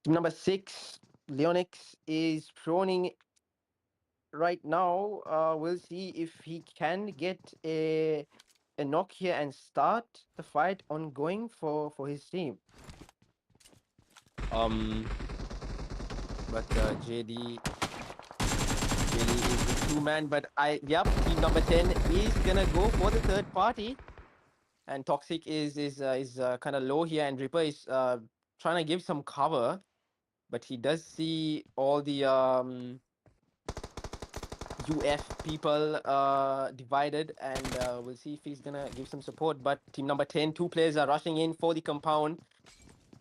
team number 6, Leonix, is proning right now. We'll see if he can get a knock here and start the fight ongoing for his team. But JD is with 2 man. But team number 10 is gonna go for the third party, and Toxic is kind of low here, and Ripper is trying to give some cover, but he does see all the UF people divided, and we'll see if he's gonna give some support. But team number 10, 2 players are rushing in for the compound.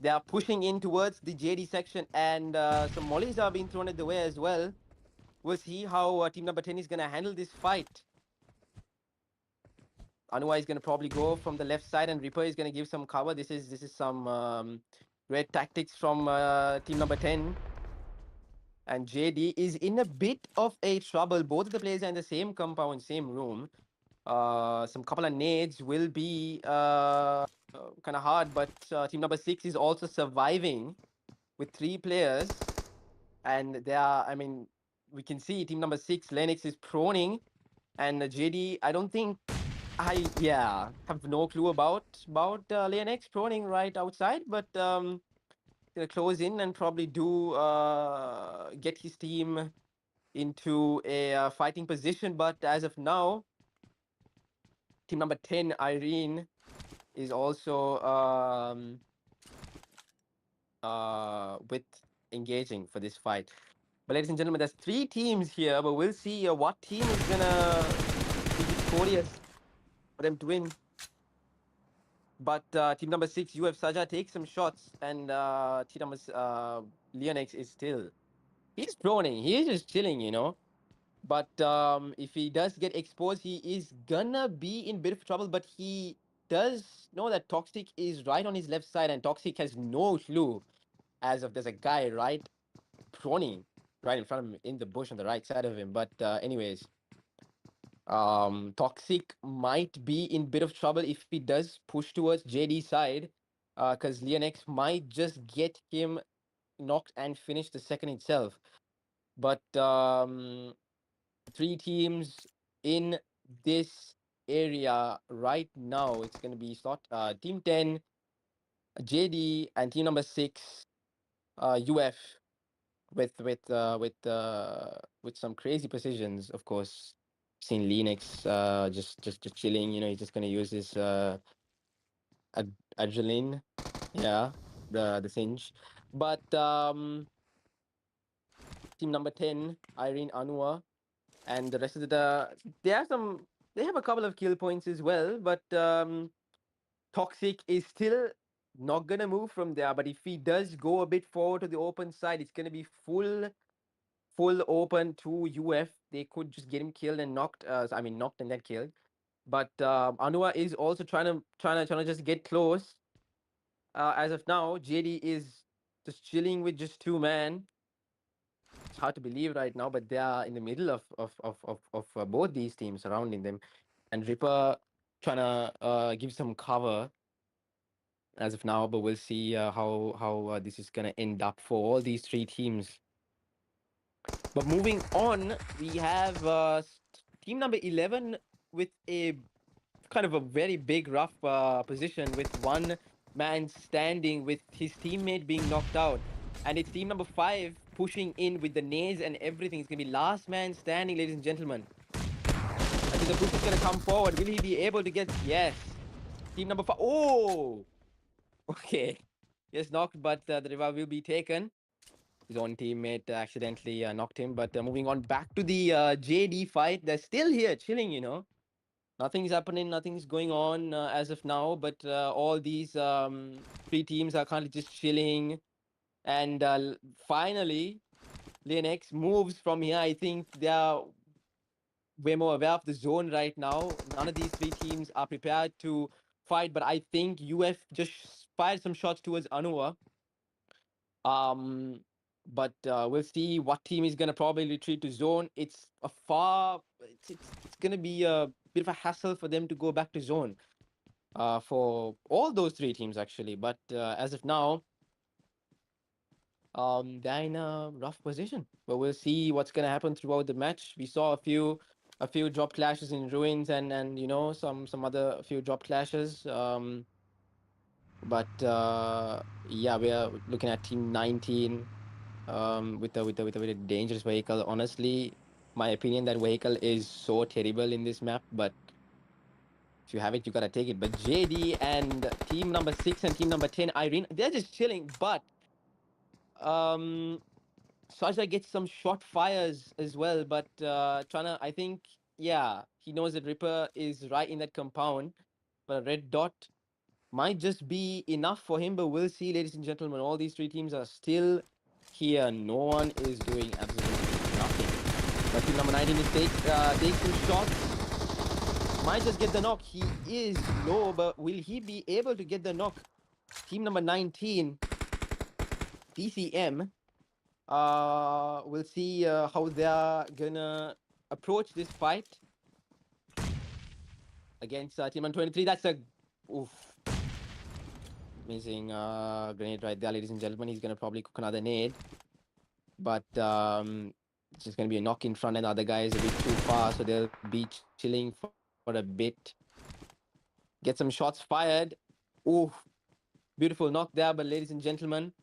They are pushing in towards the JD section, and some mollies are being thrown at the way as well. We'll see how team number 10 is gonna handle this fight. Anua is gonna probably go from the left side, and Reaper is gonna give some cover. This is some great tactics from team number 10. And JD is in a bit of a trouble. Both of the players are in the same compound, same room. Some couple of nades will be kind of hard, but team number 6 is also surviving with 3 players. And they are, I mean, we can see team number 6, Lennox, is proning. And JD, I don't think, have no clue about Lennox proning right outside, but gonna close in and probably do get his team into a fighting position. But as of now, team number 10, Irene, is also with engaging for this fight. But ladies and gentlemen, there's 3 teams here, but we'll see what team is gonna be victorious for them to win. But team number 6, UF Saja, takes some shots, and team number Leonex is still, he's proning, he's just chilling, you know. But if he does get exposed, he is gonna be in bit of trouble. But he does know that Toxic is right on his left side, and Toxic has no clue as if there's a guy right proning right in front of him in the bush on the right side of him. But anyways, Toxic might be in bit of trouble if he does push towards JD's side, because Leonex might just get him knocked and finish the second itself. But 3 teams in this area right now, it's going to be slot team 10, JD, and team number 6, UF, with some crazy precisions, of course. Seen Linux just chilling, you know. He's just going to use his adrenaline, yeah, the singe. But team number 10, Irene Anua, and the rest of they have a couple of kill points as well, but Toxic is still not gonna move from there. But if he does go a bit forward to the open side, it's gonna be full open to UF. They could just get him killed and knocked. Knocked and then killed. But Anua is also trying to just get close. As of now, JD is just chilling with just 2 men. It's hard to believe right now, but they are in the middle of both these teams surrounding them, and Ripper trying to give some cover as of now. But we'll see how this is gonna end up for all these 3 teams. But moving on, we have team number 11 with a kind of a very big rough position, with 1 man standing with his teammate being knocked out. And it's team number 5 pushing in with the nades and everything. It's going to be last man standing, ladies and gentlemen. I think the push is going to come forward. Will he be able to get... Yes. Team number 5. Oh! Okay. Yes, knocked, but the revive will be taken. His own teammate accidentally knocked him. But moving on back to the JD fight. They're still here chilling, you know. Nothing's happening, nothing's going on as of now, but all these 3 teams are kind of just chilling. And finally, Linux moves from here. I think they are way more aware of the zone right now. None of these 3 teams are prepared to fight, but I think UF just fired some shots towards Anua. But we'll see what team is gonna probably retreat to zone. It's gonna be a bit of a hassle for them to go back to zone. For all those 3 teams actually. But as of now, they're in a rough position. But we'll see what's gonna happen throughout the match. We saw a few drop clashes in ruins, and you know, some other a few drop clashes. But yeah, we are looking at team 19 with a dangerous vehicle. Honestly, my opinion, that vehicle is so terrible in this map, but if you have it, you gotta take it. But JD and team number 6 and team number 10, Irene, they're just chilling. But Saja gets some shot fires as well. But I think, yeah, he knows that Ripper is right in that compound. But a red dot might just be enough for him. But we'll see, ladies and gentlemen. All these 3 teams are still here. No one is doing absolutely nothing. But team number 19 takes some shots. Might just get the knock. He is low, but will he be able to get the knock? Team number 19, DCM. We'll see how they're gonna approach this fight against team number 23. That's a amazing grenade right there, ladies and gentlemen. He's gonna probably cook another nade, but it's just gonna be a knock in front, and the other guy is a bit too far, so they'll be chilling for a bit. Get some shots fired. Ooh, beautiful knock there. But ladies and gentlemen,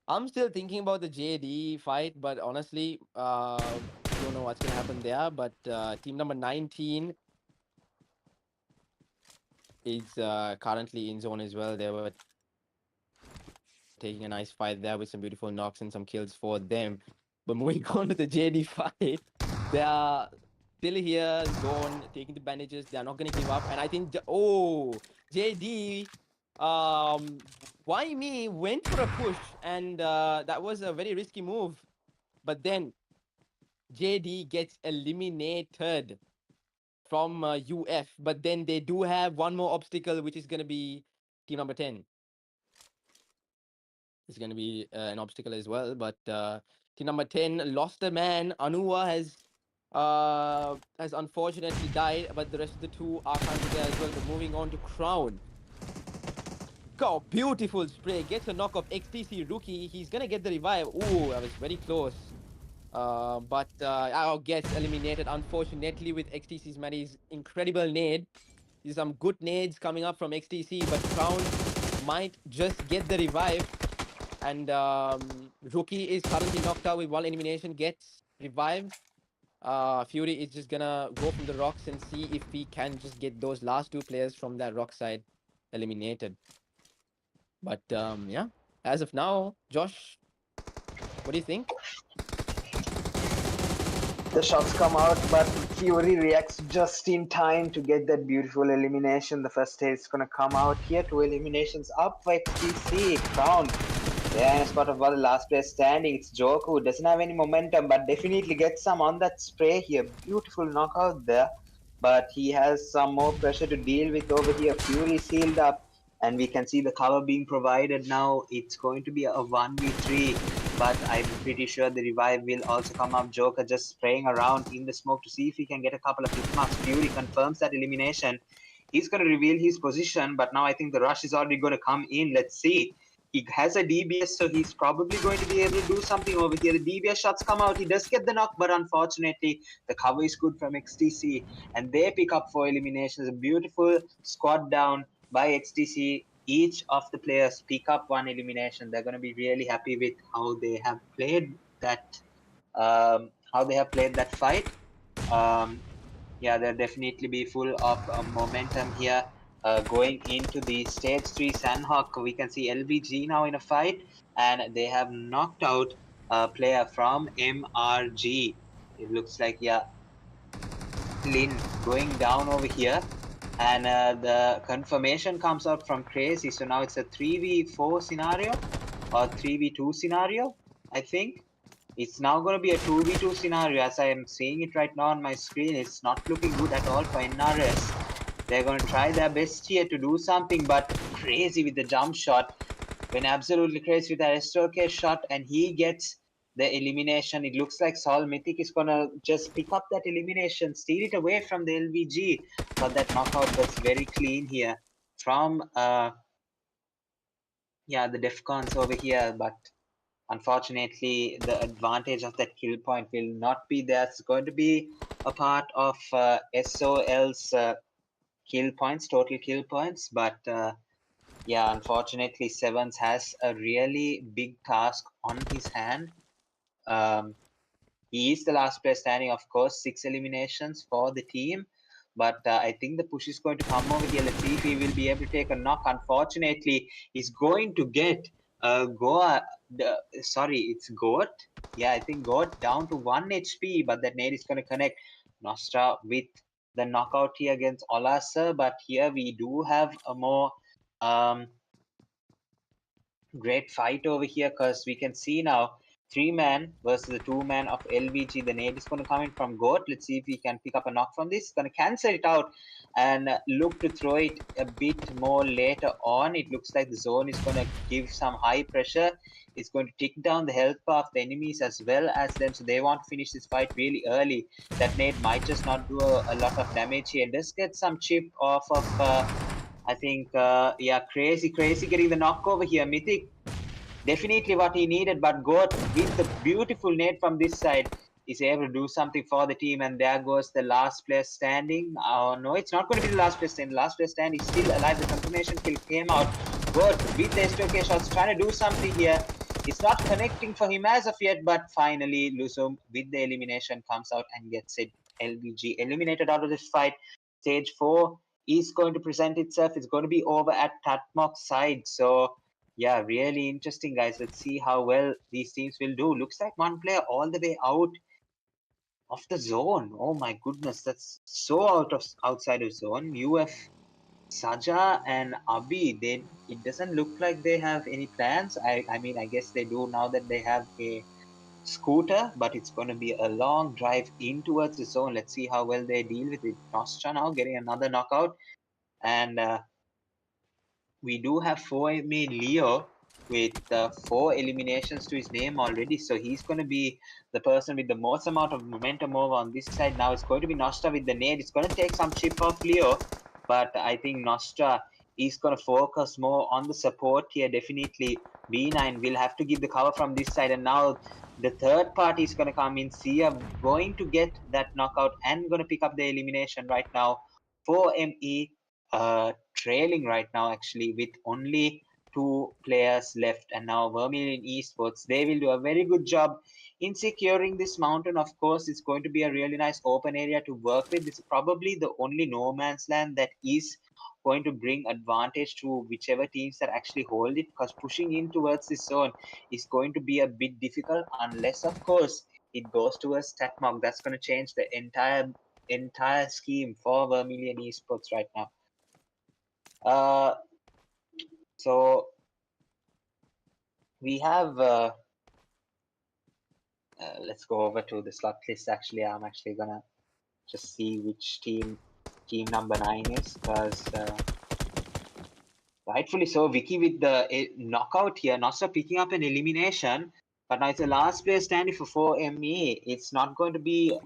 I'm still thinking about the JD fight, but honestly, don't know what's gonna happen there. But team number 19 is currently in zone as well. They were taking a nice fight there with some beautiful knocks and some kills for them. But moving on to the JD fight, they are still here. Zone taking the bandages. They are not going to give up. And I think, oh, JD, why me went for a push, and that was a very risky move. But then JD gets eliminated from UF. But then they do have one more obstacle, which is going to be team number 10. It's going to be an obstacle as well. But team number 10 lost a man. Anuwa has unfortunately died, but the rest of the two are currently there as well. But moving on to Crown. Go, beautiful spray. Gets a knock of XTC rookie. He's going to get the revive. Ooh, that was very close. But I'll gets eliminated, unfortunately, with XTC's Maddie's incredible nade. There's some good nades coming up from XTC, but Crown might just get the revive. And Rookie is currently knocked out with one elimination, gets revived. Fury is just gonna go from the rocks and see if he can just get those last two players from that rock side eliminated. But yeah, as of now, Josh, what do you think? The shots come out, but Fury reacts just in time to get that beautiful elimination. The first stage is gonna come out here. 2 eliminations up for XTC. Crown. They're in a spot of the last player standing. It's Joker who doesn't have any momentum, but definitely gets some on that spray here. Beautiful knockout there. But he has some more pressure to deal with over here. Fury sealed up, and we can see the cover being provided now. It's going to be a 1v3, but I'm pretty sure the revive will also come up. Joker just spraying around in the smoke to see if he can get a couple of hit marks. Fury confirms that elimination. He's going to reveal his position, but now I think the rush is already going to come in. Let's see. He has a DBS, so he's probably going to be able to do something over here. The DBS shots come out. He does get the knock, but unfortunately, the cover is good from XTC, and they pick up 4 eliminations. A beautiful squad down by XTC. Each of the players pick up 1 elimination. They're going to be really happy with how they have played that. How they have played that fight. Um, yeah, they'll definitely be full of momentum here. Going into the stage 3 Sandhawk, we can see LVG now in a fight, and they have knocked out a player from MRG. It looks like, yeah, Lin going down over here. And the confirmation comes out from Crazy. So now it's a 3v4 scenario or 3v2 scenario, I think. It's now going to be a 2v2 scenario as I am seeing it right now on my screen. It's not looking good at all for NRS. They're going to try their best here to do something, but Crazy with the jump shot. When absolutely Crazy with that SOK shot, and he gets the elimination. It looks like Sol Mythic is going to just pick up that elimination, steal it away from the LVG. But that knockout was very clean here from, yeah, the Defcons over here. But unfortunately, the advantage of that kill point will not be there. It's going to be a part of SOL's kill points, total kill points. But yeah, unfortunately, Sevens has a really big task on his hand. He is the last player standing, of course, 6 eliminations for the team. But I think the push is going to come over here. Let's see if he will be able to take a knock. Unfortunately, he's going to get sorry, it's Goat. Yeah, I think Goat down to 1 HP, but that nade is going to connect Nostra with the knockout here against Olasar. But here we do have a more great fight over here because we can see now 3-man versus the 2-man of LVG. The nade is going to come in from Goat. Let's see if we can pick up a knock from this. It's going to cancel it out and look to throw it a bit more later on. It looks like the zone is going to give some high pressure. It's going to tick down the health bar of the enemies as well as them. So they want to finish this fight really early. That nade might just not do a lot of damage here. Does get some chip off of I think, yeah, crazy getting the knock over here. Mythic, definitely what he needed, but Goat with the beautiful nade from this side is able to do something for the team, and there goes the last player standing. Oh no, it's not going to be the last player standing. The last player standing is still alive. The confirmation kill came out. Goat with the STOK shots trying to do something here. It's not connecting for him as of yet, but finally Luzum with the elimination comes out and gets it. LBG eliminated out of this fight. Stage 4 is going to present itself. It's going to be over at Tatmok's side. So yeah, really interesting, guys. Let's see how well these teams will do. Looks like one player all the way out of the zone. Oh my goodness, that's so outside of zone. You have Saja and Abi. It doesn't look like they have any plans. I mean, I guess they do now that they have a scooter, but it's going to be a long drive in towards the zone. Let's see how well they deal with it. Nostra now getting another knockout, and we do have 4MA Leo with 4 eliminations to his name already. So he's going to be the person with the most amount of momentum over on this side. Now it's going to be Nostra with the nade. It's going to take some chip off Leo, but I think Nostra is going to focus more on the support here. Definitely B9 will have to give the cover from this side. And now the third party is going to come in. Sia going to get that knockout and going to pick up the elimination right now. 4ME trailing right now actually with only 2 players left, and now Vermilion Esports, they will do a very good job in securing this mountain. Of course, it's going to be a really nice open area to work with. This is probably the only no man's land that is going to bring advantage to whichever teams that actually hold it, because pushing in towards this zone is going to be a bit difficult unless of course it goes towards Tatmog. That's going to change the entire scheme for Vermilion Esports right now. uh, so we have let's go over to the slot list. Actually, I'm actually gonna just see which team number 9 is, because rightfully so, Vicky with the knockout here, Nostra picking up an elimination, but now it's the last player standing for 4ME. It's not going to be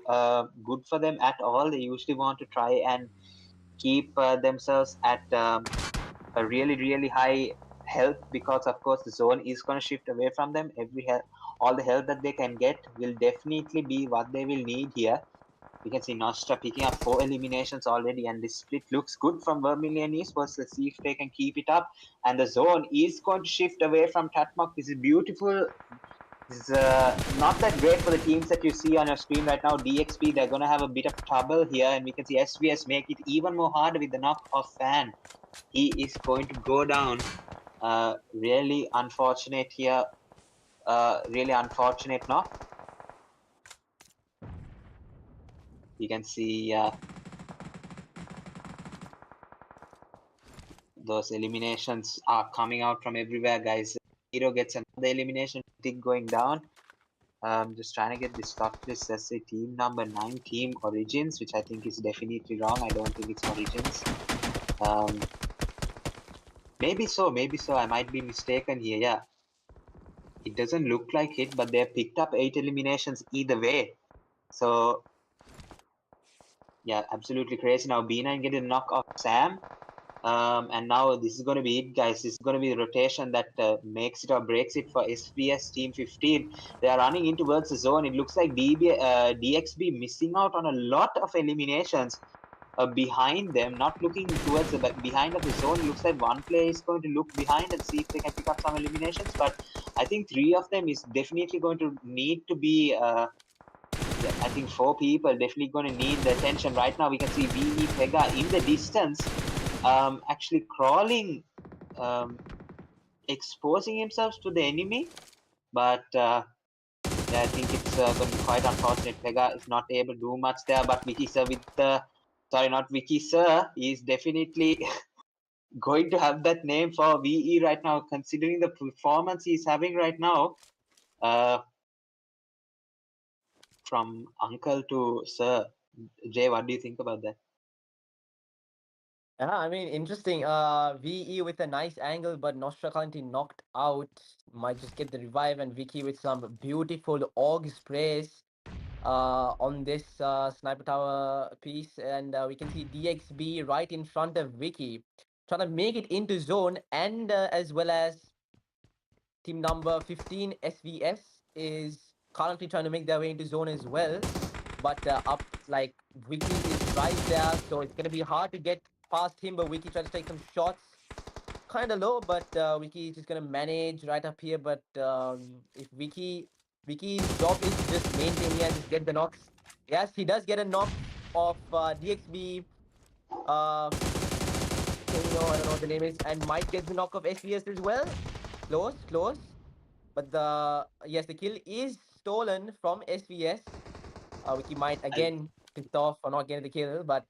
good for them at all. They usually want to try and keep themselves at a really high health, because of course the zone is going to shift away from them. All the health that they can get will definitely be what they will need here. We can see Nostra picking up 4 eliminations already, and this split looks good from Vermilion Esports. Let's see if they can keep it up. And the zone is going to shift away from Tatmok. This is beautiful. This is not that great for the teams that you see on your screen right now. DXP, they're going to have a bit of trouble here, and we can see SVS make it even more harder with the knock of Fan. He is going to go down. Really unfortunate here. Really unfortunate knock. You can see those eliminations are coming out from everywhere, guys. Hero gets another elimination, thing going down. Just trying to get this slot list. Let's say team number 9, Team Origins, which I think is definitely wrong. I don't think it's Origins. Maybe so, maybe so. I might be mistaken here. Yeah, it doesn't look like it, but they picked up 8 eliminations either way. So yeah, absolutely crazy. Now B9 get a knock off Sam. And now this is going to be it, guys. This is going to be the rotation that makes it or breaks it for SPS Team 15. They are running in towards the zone. It looks like DXB missing out on a lot of eliminations behind them, not looking towards the behind of the zone. It looks like one player is going to look behind and see if they can pick up some eliminations. But I think 3 of them is definitely going to need to be I think 4 people definitely going to need the attention right now. We can see VE Pega in the distance, actually crawling, um, exposing himself to the enemy. But yeah, I think it's going to be quite unfortunate. Pega is not able to do much there. But Vicky Sir with sorry, not Vicky Sir, is definitely going to have that name for VE right now, considering the performance he's having right now. Uh, from uncle to sir. Jay, what do you think about that? Yeah, I mean, interesting. VE with a nice angle, but Nostra currently knocked out. Might just get the revive, and Vicky with some beautiful org sprays on this sniper tower piece. And we can see DXB right in front of Vicky, trying to make it into zone, and as well as team number 15, SVS, is currently trying to make their way into zone as well. But up, like, Wiki is right there, so it's going to be hard to get past him. But Wiki tries to take some shots, kind of low, but Wiki is just going to manage right up here. But if Wiki's job is to just maintain here and just get the knocks. Yes, he does get a knock of DXB. Kano, I don't know what the name is, and might get the knock of SVS as well. Close, close. But the kill is stolen from SVS. Wiki might again pissed off for not getting the kill, but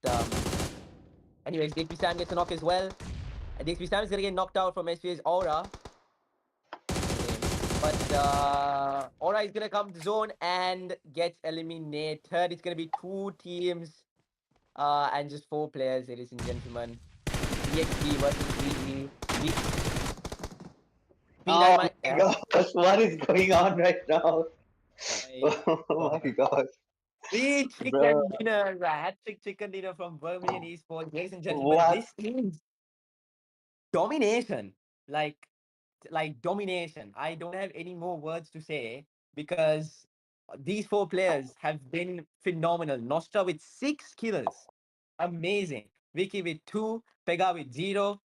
anyways, DXP Sam gets a knock as well. And DXP Sam is gonna get knocked out from SVA's Aura. But Aura is gonna come to zone and gets eliminated. It's gonna be 2 teams and just 4 players, ladies and gentlemen. DXP versus VG. Oh my gosh, what is going on right now? Oh my gosh, 3 bro. chicken dinners, a hat-trick chicken dinner from Vermilion Esports. Ladies and gentlemen, What? this is domination. Like domination. I don't have any more words to say because these 4 players have been phenomenal. Nostra with 6 kills. Amazing. Vicky with 2, Pega with 0,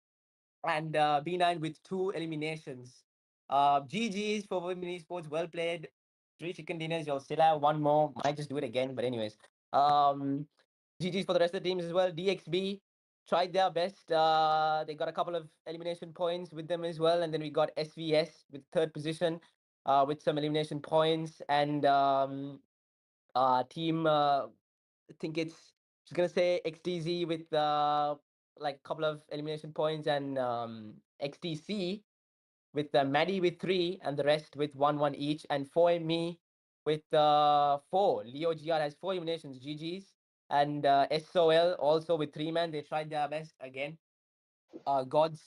and B9 with 2 eliminations. GG's for Women Esports. Well played. 3 chicken dinners. You'll still have 1 more. Might just do it again. But anyways. GG's for the rest of the teams as well. DXB tried their best. They got a couple of elimination points with them as well. And then we got SVS with 3rd position with some elimination points. And team, I think it's just going to say XTZ with like a couple of elimination points, and XTC with Maddie with 3 and the rest with 1 each, and 4ME with 4. Leo GR has 4 eliminations, GG's, and SOL also with 3 man. They tried their best again. Gods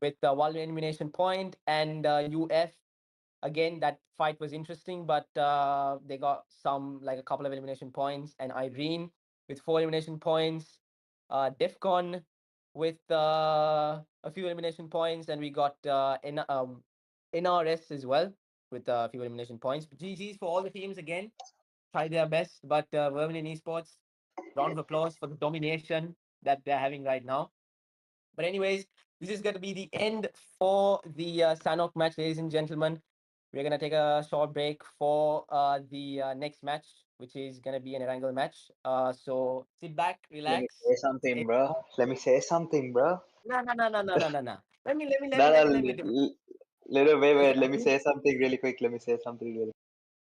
with 1 elimination point, and UF again. That fight was interesting, but they got like a couple of elimination points, and Irene with 4 elimination points. Defcon with a few elimination points, and we got NRS as well with a few elimination points. But GG's for all the teams again. Tried their best, but Vermilion Esports, round of applause for the domination that they're having right now. But anyways, this is going to be the end for the Sanok match, ladies and gentlemen. We're going to take a short break for the next match, which is going to be an Erangel match. So sit back, Let me relax. say something, bro. Let me say something, bro. No, no, no, no, no, no, no, no. Let me No, no, do. little wait. Let me Okay. say something really quick. Let me say something really.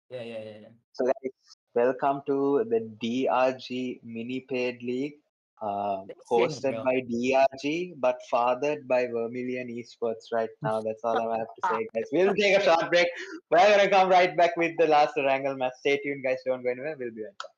Yeah. So guys, welcome to the DRG Mini Paid League, Let me say it, hosted bro. by DRG but fathered by Vermilion Esports. Right now, that's all I have to say, guys. We'll take a short break. We're gonna come right back with the last Wrangle match. Stay tuned, guys. Don't go anywhere. We'll be right back.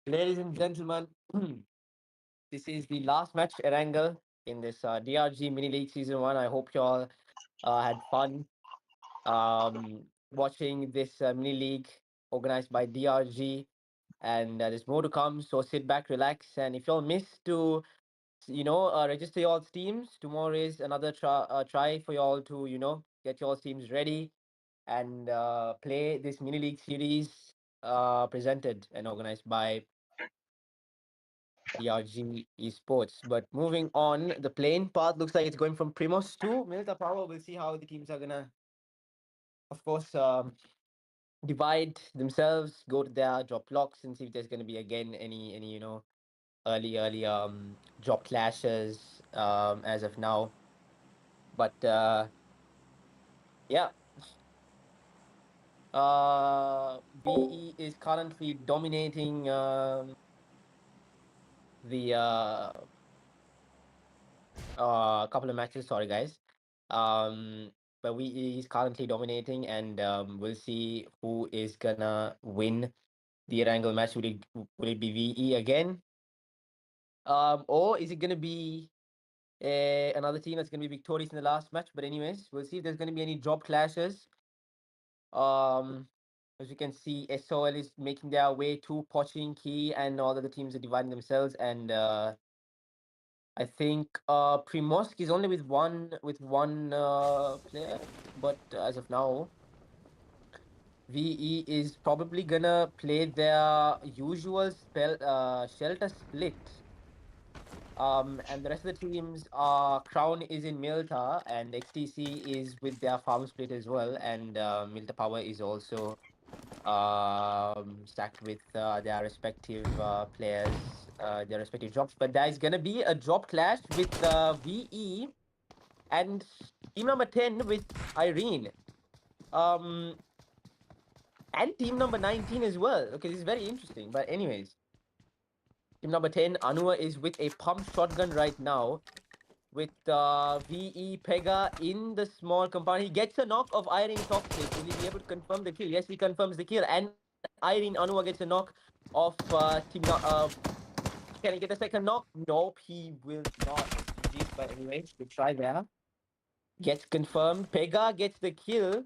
Ladies and gentlemen, this is the last match Erangel in this DRG Mini League Season 1. I hope you all had fun watching this mini league organized by DRG. And there's more to come, so sit back, relax. And if you all missed to, register your all's teams, tomorrow is another try for you all to, get your all's teams ready and play this mini league series presented and organized by DRG Esports. But moving on, the playing path looks like it's going from Primos to Milta Power. We'll see how the teams are gonna, of course, divide themselves, go to their drop blocks, and see if there's gonna be again any early drop clashes as of now. But yeah, VE is currently dominating the couple of matches. Sorry, guys. Um, but we is currently dominating, and we'll see who is gonna win the Erangel match. Will it be VE again, or is it gonna be another team that's gonna be victorious in the last match? But anyways, we'll see if there's gonna be any drop clashes. Um, as you can see, SOL is making their way to Pochinki, and all the other teams are dividing themselves, and I think Primorsk is only with one player, but as of now, VE is probably gonna play their usual shelter split. And the rest of the teams are Crown is in Milta and XTC is with their farm split as well, and Milta Power is also stacked with their respective players, their respective drops. But there's gonna be a drop clash with VE and team number 10 with Irene. Um, and team number 19 as well. Okay, this is very interesting. But anyways, team number 10, Anua is with a pump shotgun right now. With VE Pega in the small compound. He gets a knock of Irene Toxic. Will he be able to confirm the kill? Yes, he confirms the kill. And Irene Anua gets a knock of can he get the second knock? Nope, he will not. GG's, but anyways, good try there. Gets confirmed. Pega gets the kill.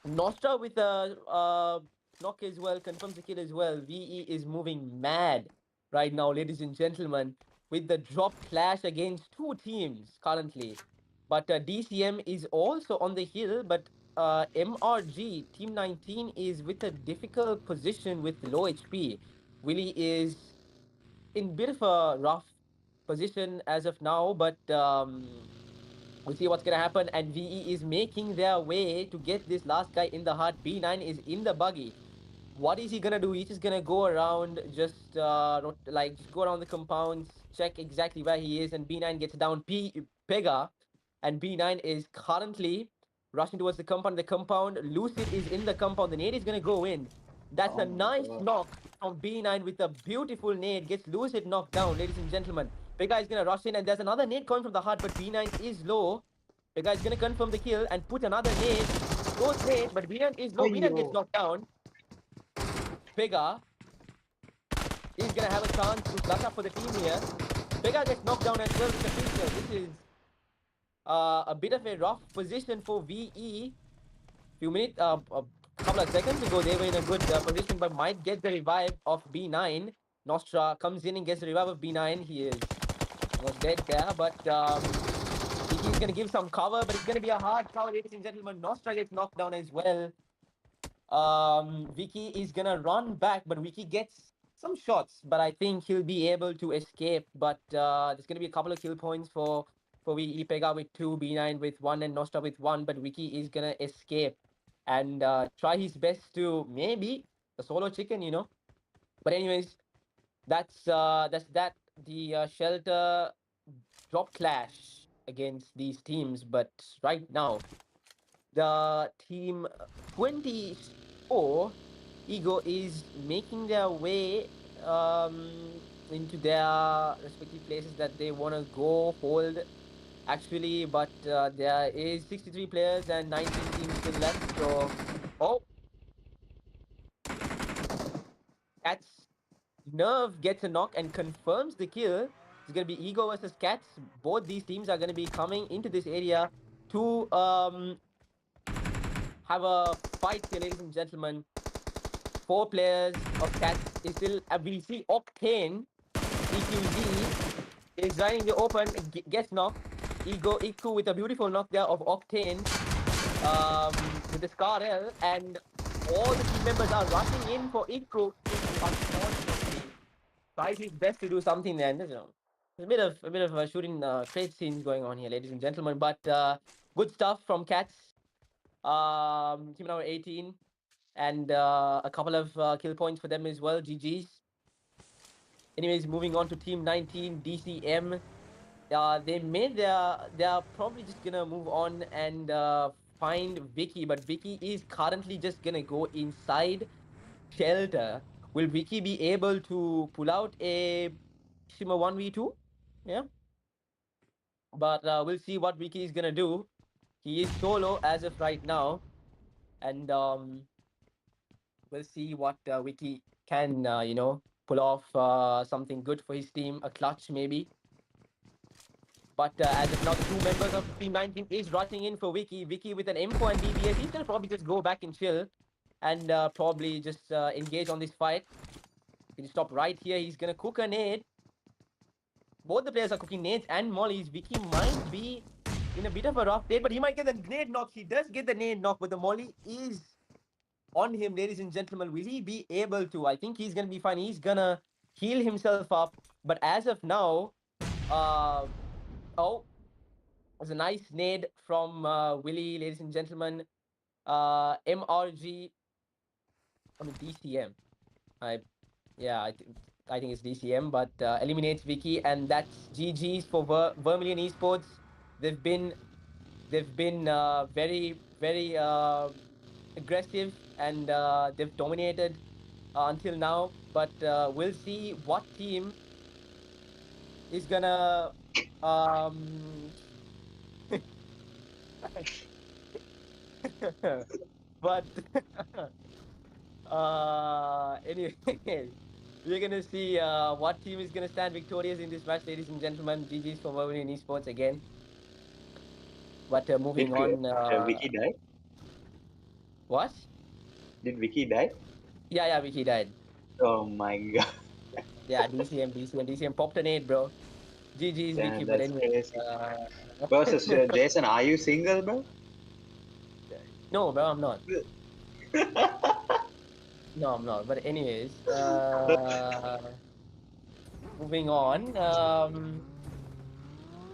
Nostra with a knock as well, confirms the kill as well. VE is moving mad right now, ladies and gentlemen, with the drop clash against two teams currently. But DCM is also on the hill, but MRG, Team 19, is with a difficult position with low HP. Willie is in bit of a rough position as of now, but we'll see what's gonna happen. And VE is making their way to get this last guy in the heart. B9 is in the buggy. What is he gonna do? He's just gonna go around, just go around the compounds, check exactly where he is, and B9 gets down. Pega, and B9 is currently rushing towards the compound. The compound, Lucid is in the compound. The nade is gonna go in. That's Oh a my nice god. knock from B9 with a beautiful nade. Gets Lucid knocked down, ladies and gentlemen. Pega is gonna rush in, and there's another nade coming from the heart, but B9 is low. Pega is gonna confirm the kill and put another nade. Goes nade, but B9 is low. B9 gets Ayyo. knocked down. Pega is gonna have a chance to clutch up for the team here. Pega gets knocked down as well with the pistol. This is a bit of a rough position for VE. A couple of seconds ago, they were in a good position, but might get the revive of B9. Nostra comes in and gets the revive of B9. He is almost dead there, but he's gonna give some cover, but it's gonna be a hard cover, ladies and gentlemen. Nostra gets knocked down as well. Vicky is gonna run back, but Vicky gets some shots, but I think he'll be able to escape. But there's gonna be a couple of kill points for Vicky. Pega with 2, B9 with 1, and Nostra with 1. But Vicky is gonna escape and try his best to maybe a solo chicken. But anyways, that's that. The shelter drop clash against these teams. But right now, the team 24 Ego is making their way into their respective places that they want to go hold actually, but there is 63 players and 19 teams still left. So oh, that's Nerve gets a knock and confirms the kill. It's gonna be Ego versus Cats. Both these teams are gonna be coming into this area to have a fight here, ladies and gentlemen. 4 players of Cats is still. We'll see Octane EQZ is running the open, gets knocked. Iku with a beautiful knock there of Octane with the Scar L, and all the team members are rushing in for Iku. Unfortunately, tries his best to do something there. And, there's a bit of shooting crate scenes going on here, ladies and gentlemen. But good stuff from Cats. Team number 18, and a couple of kill points for them as well. GG's. Anyways, moving on to team 19, DCM. They're probably just gonna move on and find Vicky, but Vicky is currently just gonna go inside shelter. Will Vicky be able to pull out a Shima 1v2? Yeah, but we'll see what Vicky is gonna do. He is solo as of right now, and we'll see what Vicky can pull off something good for his team, a clutch maybe. But as of now, the 2 members of Team 19 is rushing in for Vicky. Vicky with an M4 and DBS. He's going to probably just go back and chill and probably just engage on this fight. He'll stop right here. He's going to cook a nade. Both the players are cooking nades and mollies. Vicky might be in a bit of a rough nade, but he might get the nade knock. He does get the nade knock, but the molly is on him, ladies and gentlemen. Will he be able to? I think he's going to be fine. He's going to heal himself up. But as of now, oh, was a nice nade from Willie, ladies and gentlemen. MRG, I mean DCM. I think it's DCM, but eliminates Vicky, and that's GG's for Vermilion Esports. They've been very aggressive, and they've dominated until now. But we'll see what team is gonna but anyway, we're gonna see what team is gonna stand victorious in this match, ladies and gentlemen. GG's for Wolverine Esports again. But moving on. Vicky die? What? Did Vicky die? Yeah, Vicky died. Oh my god. Yeah, DCM popped an 8, bro. GG's Damn, Vicky, but that's anyway. crazy. Bro, so, Jason, are you single, bro? No, bro, I'm not. No, I'm not. But anyways, moving on.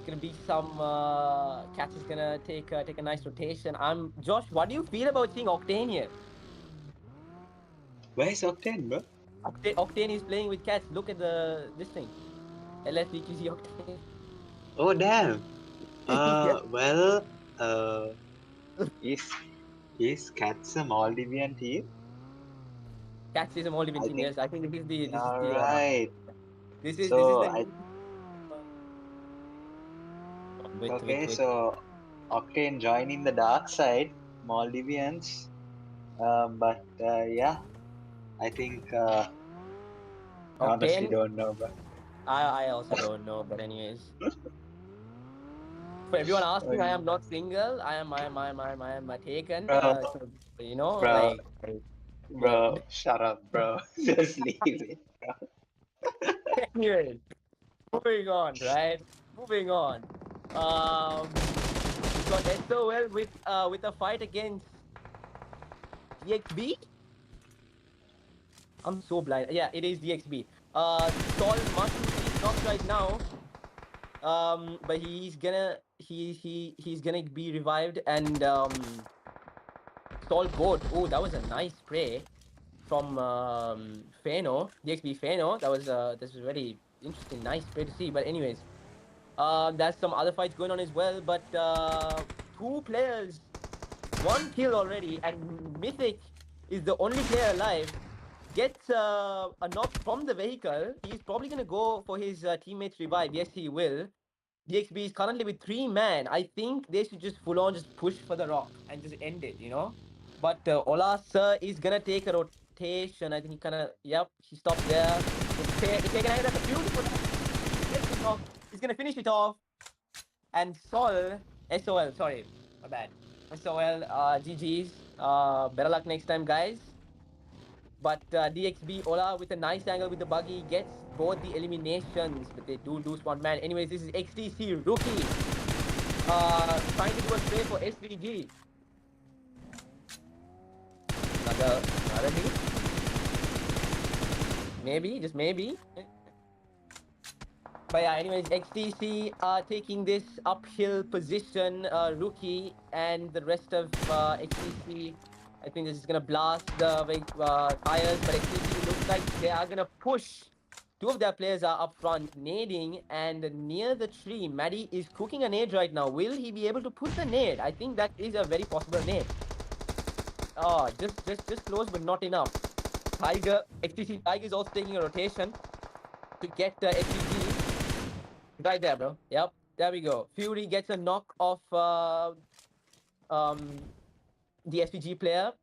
Gonna be some Cats is gonna take a nice rotation. Josh. What do you feel about seeing Octane here? Where's Octane, bro? Octane is playing with Cats. Look at this thing. LSVQC Octane. Oh damn. Yeah. Well, is Cats a Maldivian team? Cats is a Maldivian team. Yes, I think this is the right. This is So the. okay, so Octane joining the dark side, Maldivians. But yeah, I think I honestly don't know, but I also don't know, but anyways. For everyone asking, I am not single. I am taken. Bro, So, you know, bro, like bro, yeah. shut up, bro. Just leave it, bro. Anyways, moving on, right? Moving on. Got SOL with a fight against DXB. I'm so blind. Yeah, it is DXB. Sol must not right now. But he's gonna be revived, and Sol Goat. Oh, that was a nice spray from Fano, DXB Fano. This was very interesting, nice spray to see. But anyways, there's some other fights going on as well. But 2 players, 1 kill already, and Mythic is the only player alive. Gets a knock from the vehicle. He's probably gonna go for his teammates revive. Yes, he will. DXB is currently with 3 man. I think they should just full on just push for the rock and just end it, you know. But Ola Sir is gonna take a rotation. I think he he stopped there. taken ahead. That's a beautiful gets the knock. He's gonna finish it off. And SOL, sorry, my bad. SOL, GG's. Better luck next time, guys. But DXB Ola with a nice angle with the buggy gets both the eliminations, but they do lose one man. Anyways, this is XTC Rookie trying to do a spray for SVG. Another hit. Maybe, just maybe. But yeah, anyways, XTC taking this uphill position, Rookie, and the rest of XTC. I think this is gonna blast the tires, but XTC looks like they are gonna push. Two of their players are up front, nading, and near the tree, Maddie is cooking a nade right now. Will he be able to put the nade? I think that is a very possible nade. Oh, just close, but not enough. Tiger, XTC Tiger is also taking a rotation to get XTC. Right there, bro. Yep, there we go. Fury gets a knock off the SVG player.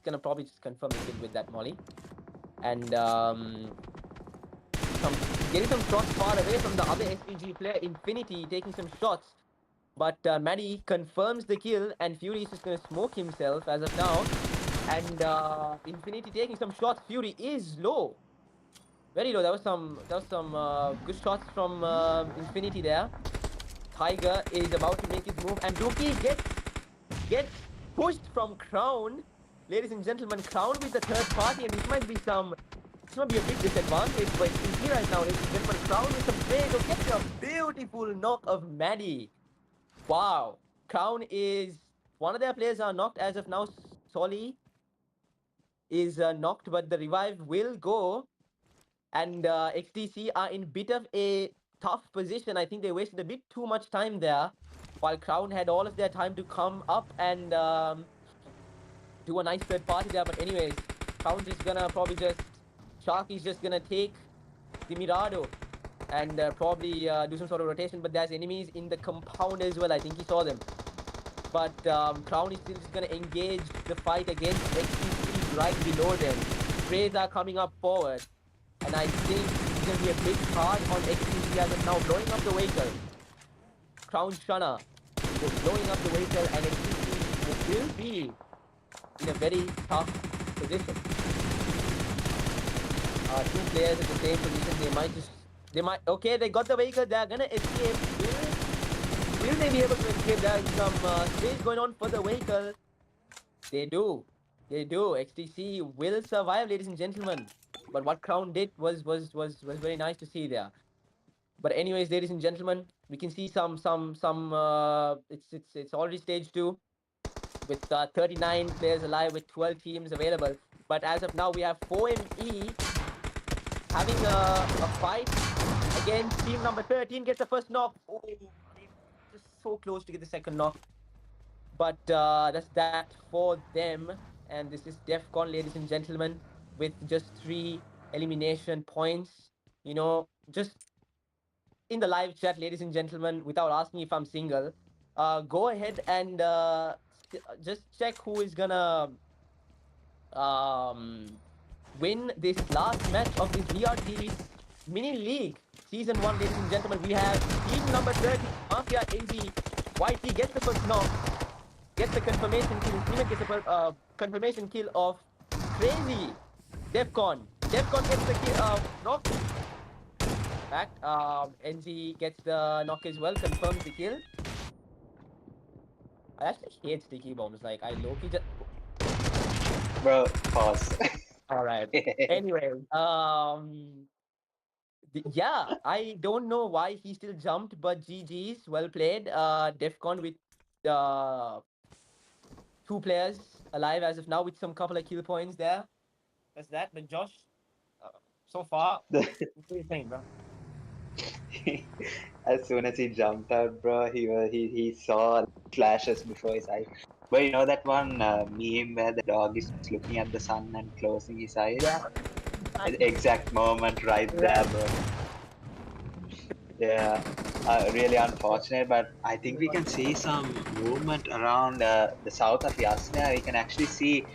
Gonna probably just confirm the kill with that molly. And getting some shots far away from the other SVG player, Infinity, taking some shots. But Maddie confirms the kill, and Fury is just gonna smoke himself as of now. And Infinity taking some shots. Fury is low. Very low. That was some good shots from Infinity there. Tiger is about to make his move, and Rookie gets pushed from Crown. Ladies and gentlemen, Crown with the third party, and this might be a big disadvantage, but you can see right now, ladies and gentlemen, Crown with some trade of getting a beautiful knock of Maddie. Wow. Crown is one of their players are knocked as of now. Solly is knocked, but the revive will go. And XTC are in bit of a tough position. I think they wasted a bit too much time there, while Crown had all of their time to come up and do a nice third party there. But anyways, Crown's just gonna probably Sharky's just gonna take the Mirado and probably do some sort of rotation. But there's enemies in the compound as well. I think he saw them. But Crown is still just gonna engage the fight against XTC right below them. Sprays are coming up forward. And I think it's going to be a big card on XTC as of now, blowing up the vehicle. Crown Shana blowing up the vehicle, and XTC will be in a very tough position. Two players at the same position, okay, they got the vehicle, they're going to escape. Will they be able to escape? There is some space going on for the vehicle. They do. XTC will survive, ladies and gentlemen. But what Crown did was very nice to see there. But anyways, ladies and gentlemen, we can see some it's already stage 2 with 39 players alive with 12 teams available. But as of now, we have 4ME having a fight against team number 13. Gets the first knock. Oh, just so close to get the second knock. But that's that for them. And this is DEFCON, ladies and gentlemen, with just 3 elimination points. You know, just in the live chat, ladies and gentlemen, without asking if I'm single, go ahead and just check who is gonna win this last match of this VRT mini league season 1, ladies and gentlemen. We have team number 30, Mafia AZ. YT gets the first knock, gets the confirmation kill. Teammate gets the confirmation kill of Crazy. DEFCON gets the kill, knock. Fact, NG gets the knock as well, confirms the kill. I actually hate sticky bombs. Like, I low-key just... Bro, pause. Alright. Anyway, yeah, I don't know why he still jumped, but GG's, well played. DEFCON with 2 players alive as of now with some couple of kill points there. That's that. But Josh, so far, what do you think, bro? As soon as he jumped out, bro, he saw flashes before his eyes. But you know that one meme where the dog is looking at the sun and closing his eyes? Yeah. The exact moment right there, bro. Yeah. Really unfortunate, but I think we can see some movement around the south of Yasna. We can actually see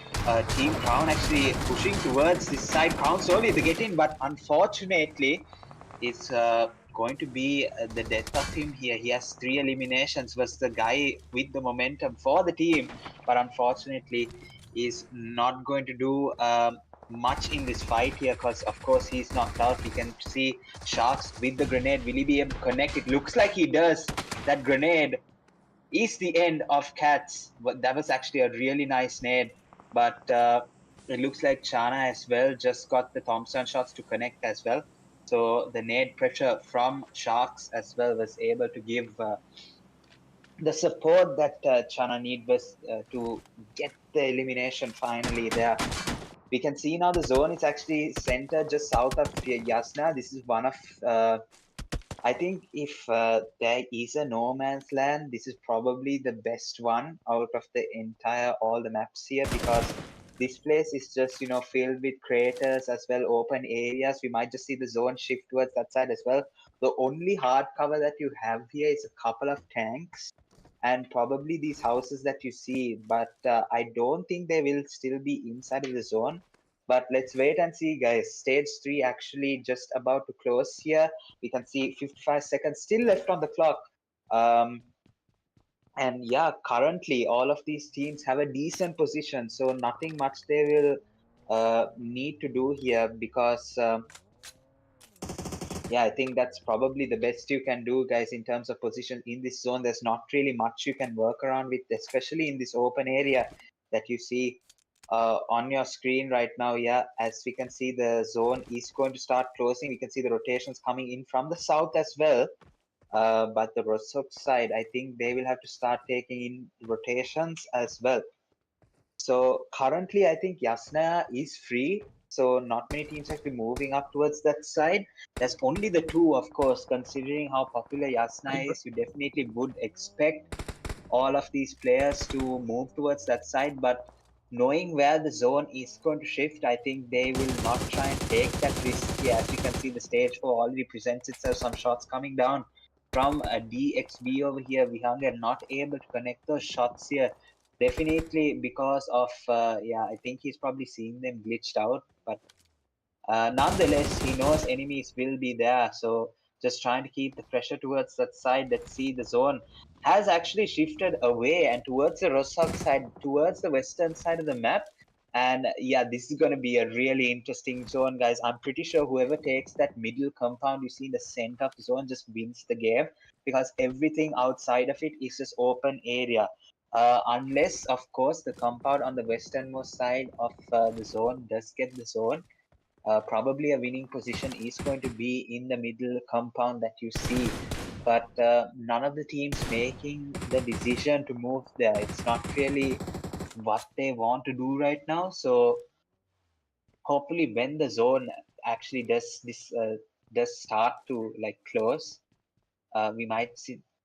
Team Crown actually pushing towards this side. Crown slowly they get in, but unfortunately, it's going to be the death of him here. He has 3 eliminations, was the guy with the momentum for the team, but unfortunately, is not going to do much in this fight here because, of course, he's knocked out. We can see Sharks with the grenade. Will he be able to connect? It looks like he does. That grenade is the end of Cats. But that was actually a really nice nade. But it looks like Chana as well just got the Thompson shots to connect as well. So the nade pressure from Sharks as well was able to give the support that Chana need was to get the elimination finally there. We can see now the zone is actually centered just south of Yasna. This is one of I think if there is a no man's land, this is probably the best one out of the entire all the maps here because this place is just filled with craters as well, open areas. We might just see the zone shift towards that side as well. The only hard cover that you have here is a couple of tanks and probably these houses that you see, but I don't think they will still be inside of the zone. But let's wait and see, guys. Stage 3 actually just about to close here. We can see 55 seconds still left on the clock. Um, and yeah, currently all of these teams have a decent position, so nothing much they will need to do here because yeah, I think that's probably the best you can do, guys, in terms of position in this zone. There's not really much you can work around with, especially in this open area that you see on your screen right now. Yeah, as we can see, the zone is going to start closing. We can see the rotations coming in from the south as well. But the Rosok side, I think they will have to start taking in rotations as well. So currently, I think Yasna is free. So not many teams actually moving up towards that side. There's only the two, of course, considering how popular Yasna is. You definitely would expect all of these players to move towards that side. But knowing where the zone is going to shift, I think they will not try and take that risk here. As you can see, the stage 4 already presents itself. Some shots coming down from a DXB over here. Vihanga not able to connect those shots here. Definitely because of, yeah, I think he's probably seeing them glitched out. But nonetheless, he knows enemies will be there. So just trying to keep the pressure towards that side. Let's see, the zone has actually shifted away and towards the Rosak side, towards the western side of the map. And yeah, this is going to be a really interesting zone, guys. I'm pretty sure whoever takes that middle compound you see in the center of the zone just wins the game because everything outside of it is just open area. Unless, of course, the compound on the westernmost side of the zone does get the zone, probably a winning position is going to be in the middle compound that you see. But none of the teams making the decision to move there. It's not really what they want to do right now. So hopefully, when the zone actually does start to like close, we might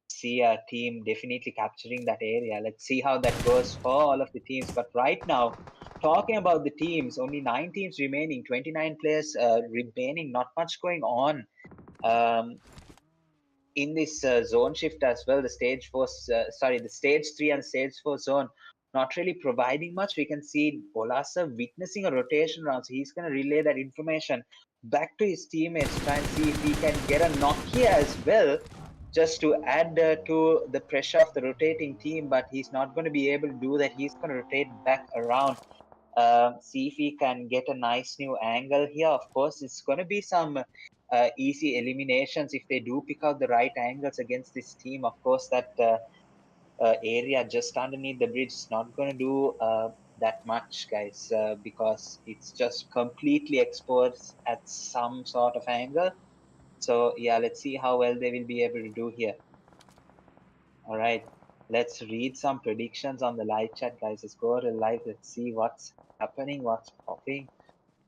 see a team definitely capturing that area. Let's see how that goes for all of the teams. But right now, talking about the teams, only 9 teams remaining, 29 players remaining, not much going on. Um, in this zone shift as well, the the stage 3 and stage 4 zone not really providing much. We can see Olasa witnessing a rotation round, so he's going to relay that information back to his teammates, try and see if he can get a knock here as well, just to add to the pressure of the rotating team. But he's not going to be able to do that. He's going to rotate back around, see if he can get a nice new angle here. Of course, it's going to be some easy eliminations if they do pick out the right angles against this team. Of course, that area just underneath the bridge is not going to do that much, guys, because it's just completely exposed at some sort of angle. So yeah, let's see how well they will be able to do here. All right, let's read some predictions on the live chat, guys. Let's go to live. Let's see what's happening, what's popping.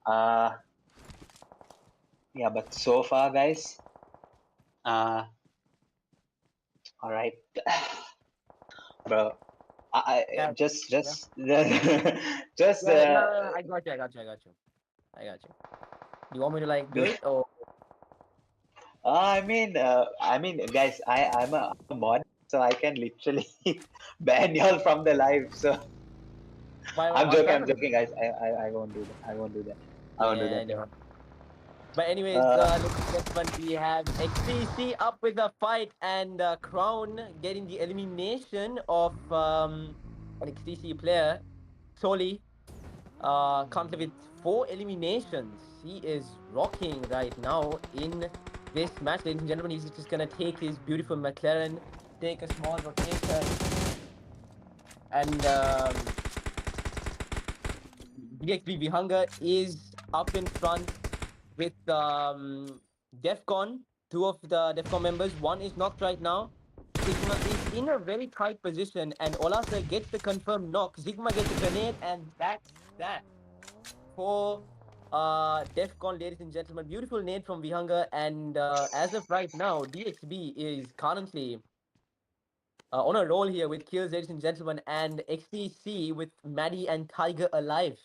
Uh, yeah, but so far, guys, all right, bro. Yeah, Just yeah, just just yeah. No, no, no, I got you. I got you. I got you. I got you. Do you want me to like do be- it or? Guys, I'm a mod, so I can literally ban y'all from the live. So I'm What's joking. I'm happening? joking, guys. I won't do that. I won't do that. I won't do Yeah, that. no. But anyways, Uh, ladies and gentlemen, we have XTC up with a fight and Crown getting the elimination of an XTC player, Soli. Currently with 4 eliminations. He is rocking right now in this match, ladies and gentlemen. He's just gonna take his beautiful McLaren, take a small rotation, and DXB Vihanga is up in front with Defcon. Two of the Defcon members. One is knocked right now. Sigma is in a very tight position, and Olasa gets the confirmed knock. Sigma gets a grenade, and that's that for Defcon, ladies and gentlemen. Beautiful nade from Vihanga, and as of right now, DXB is currently on a roll here with kills, ladies and gentlemen, and XTC with Maddie and Tiger alive.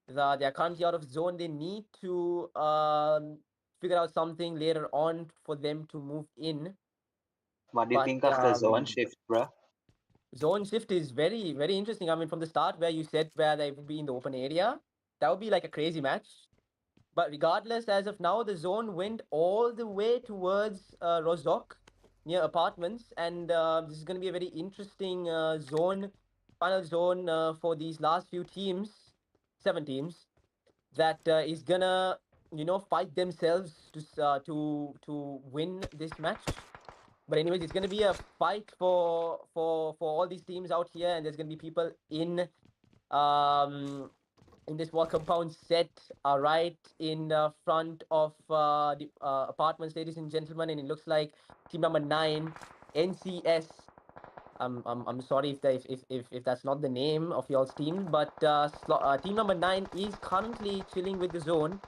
They are currently out of zone. They need to figure out something later on for them to move in. what do you But think of the zone shift, bro? zone shift is very, very interesting. I mean, from the start where you said where they would be in the open area, that would be like a crazy match. But regardless, as of now, the zone went all the way towards Rozok near apartments, and this is going to be a very interesting final zone for these last few teams, 7 teams, that is gonna fight themselves to win this match. But anyways, it's gonna be a fight for all these teams out here, and there's gonna be people um in this wall compound set right in front of the apartments, ladies and gentlemen, and it looks like team number 9, NCS. I'm sorry if that's not the name of y'all's team, but team number 9 is currently chilling with the zone.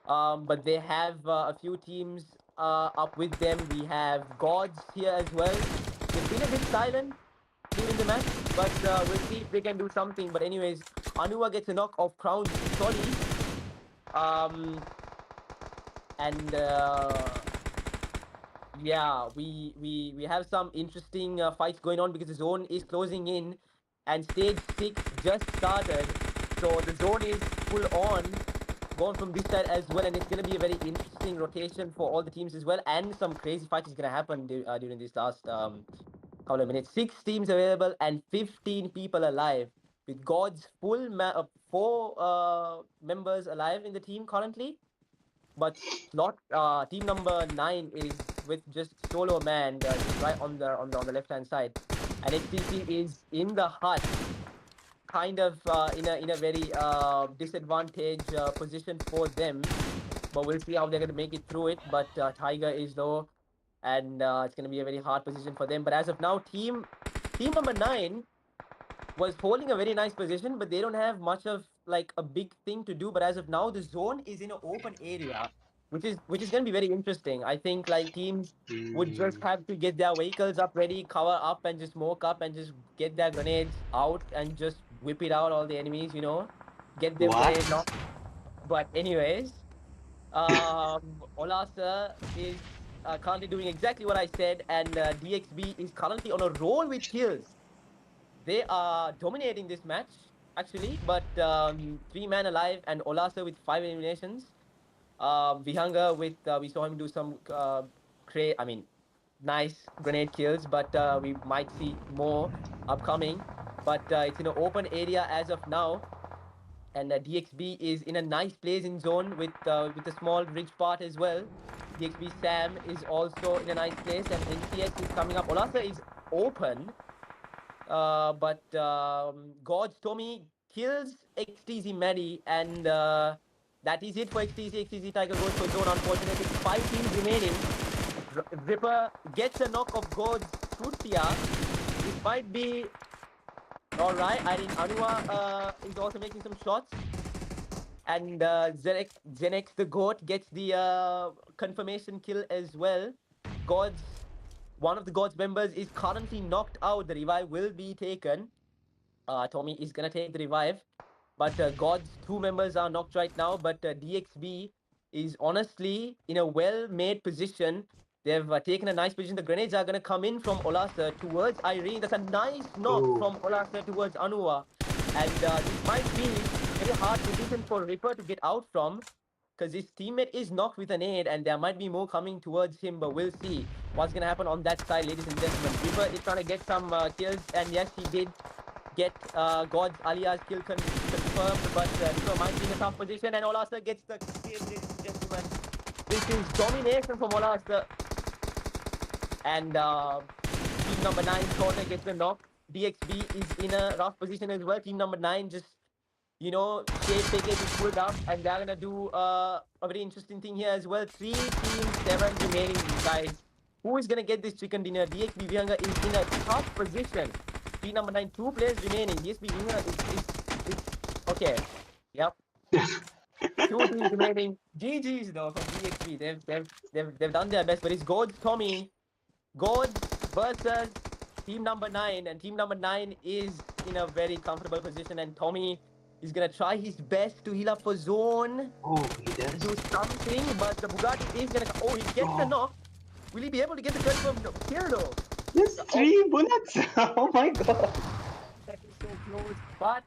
But they have a few teams up with them. We have Gods here as well. They've been a bit silent during the match, but we'll see if they can do something. But anyways, Anua gets a knock of Crown's Solly. Um, and yeah, we have some interesting fights going on because the zone is closing in, and stage 6 just started, so the zone is full on, going from this side as well, and it's going to be a very interesting rotation for all the teams as well, and some crazy fights is going to happen during this last couple of minutes. 6 teams available and 15 people alive, with God's full 4 members alive in the team currently. But slot team number 9 is with just solo man, just right on the left hand side, and XTC is in the hut, kind of in a very disadvantaged position for them. But we'll see how they're going to make it through it. But Tiger is low, and it's going to be a very hard position for them. But as of now, team number 9 was holding a very nice position, but they don't have much of like a big thing to do. But as of now, the zone is in an open area, which is going to be very interesting. I think like teams would just Mm, have to get their vehicles up ready, cover up, and just smoke up, and just get their grenades out and just whip it out all the enemies. Get them what? grenade knocked. But anyways, Olasa is currently doing exactly what I said, and DXB is currently on a roll with kills. They are dominating this match, actually, but 3 man alive and Olasa with 5 eliminations. Vihanga with we saw him do some nice grenade kills, but we might see more upcoming. But it's in an open area as of now, and DXB is in a nice place in zone with a small ridge part as well. DXB Sam is also in a nice place, and NCS is coming up. Olasa is open, but Gorge Tommy kills XTZ Maddie, and that is it for XTZ. XTZ Tiger goes for zone. Unfortunately, 5 teams remaining. Ripper gets a knock of Gorge Trutia. This might be all right. I think Anua is also making some shots, and Zenex the Goat gets the confirmation kill as well. God's One of the God's members is currently knocked out. The revive will be taken. Tommy is gonna take the revive, but God's 2 members are knocked right now. But DXB is honestly in a well-made position. They've taken a nice position. The grenades are going to come in from Olasa towards Irene. That's a nice knock Oh, from Olasa towards Anua. And this might be very hard position for Ripper to get out from, because his teammate is knocked with an aid, and there might be more coming towards him, but we'll see what's going to happen on that side, ladies and gentlemen. Ripper is trying to get some kills, and yes, he did get God's alias kill confirmed, but Ripper might be in a tough position, and Olasa gets the kill, ladies and gentlemen. This is domination from Olasa, and team number 9, Corner, gets the knock. DXB is in a rough position as well. Team number 9 just, shape package is pulled up, and they're gonna do a very interesting thing here as well. 3 teams, 7 remaining, guys. Who is gonna get this chicken dinner? DXB Vihanga is in a tough position. Team number 9, 2 players remaining. DXB Vihanga is okay. Yep. 2 teams remaining. GG's though from DXB. They've done their best, but it's God's Tommy. Gods versus team number 9, and team number 9 is in a very comfortable position, and Tommy is gonna try his best to heal up for zone, oh, he does. do something, but the Bugatti is gonna. Oh, he gets the Oh, knock. Will he be able to get the confirmed kill though? just Oh, 3 bullets. Oh my god. that is so close. But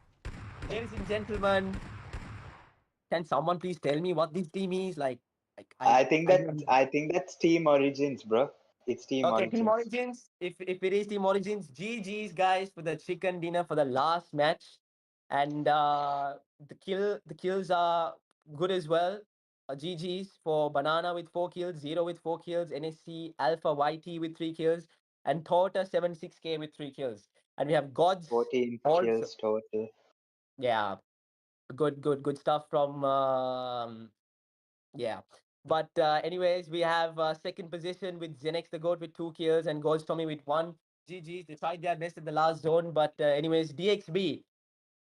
ladies and gentlemen, can someone please tell me what this team is like? Like I think I that don't know. I think that's Team Origins, bro. It's Team Okay, Team Origins. Origins. If it is Team Origins, GG's guys for the chicken dinner for the last match, and the kills are good as well. GG's for Banana with 4 kills, Zero with 4 kills, NSC Alpha YT with 3 kills, and Torta 76K with 3 kills. And we have Gods 14 also. kills total. Yeah, good stuff from yeah. But anyways, we have second position with Zenex the Goat with 2 kills and Ghost Tommy with 1. GG's, they tried their best in the last zone. But anyways, DXB.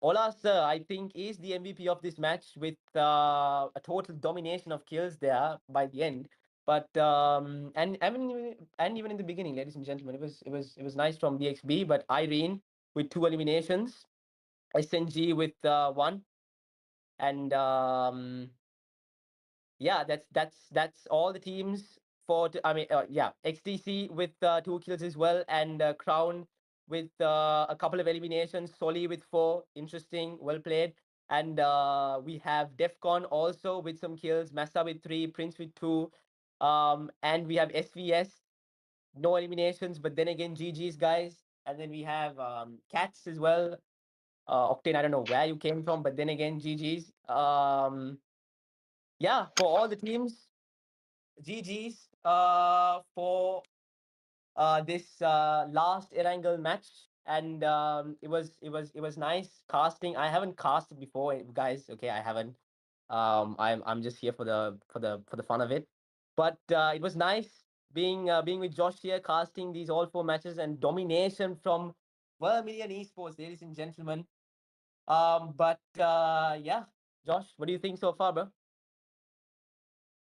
Ola sir, I think, is the MVP of this match with a total domination of kills there by the end. But and even in the beginning, ladies and gentlemen, it was nice from DXB. But Irene with 2 eliminations, SNG with 1, and yeah, that's all the teams for. I mean, yeah, XTC with 2 kills as well, and Crown with a couple of eliminations. Soli with 4. Interesting, well played. And we have Defcon also with some kills. Massa with 3. Prince with 2. And we have SVS, no eliminations, but then again GG's guys. And then we have Cats as well. Octane, I don't know where you came from, but then again GG's. Yeah, for all the teams, GG's for this last Erangel match, and it was nice casting. I haven't casted before, guys. Okay, I haven't. I'm just here for the fun of it, but it was nice being with Josh here, casting these all 4 matches and domination from Vermilion Esports, ladies and gentlemen. But yeah, Josh, what do you think so far, bro?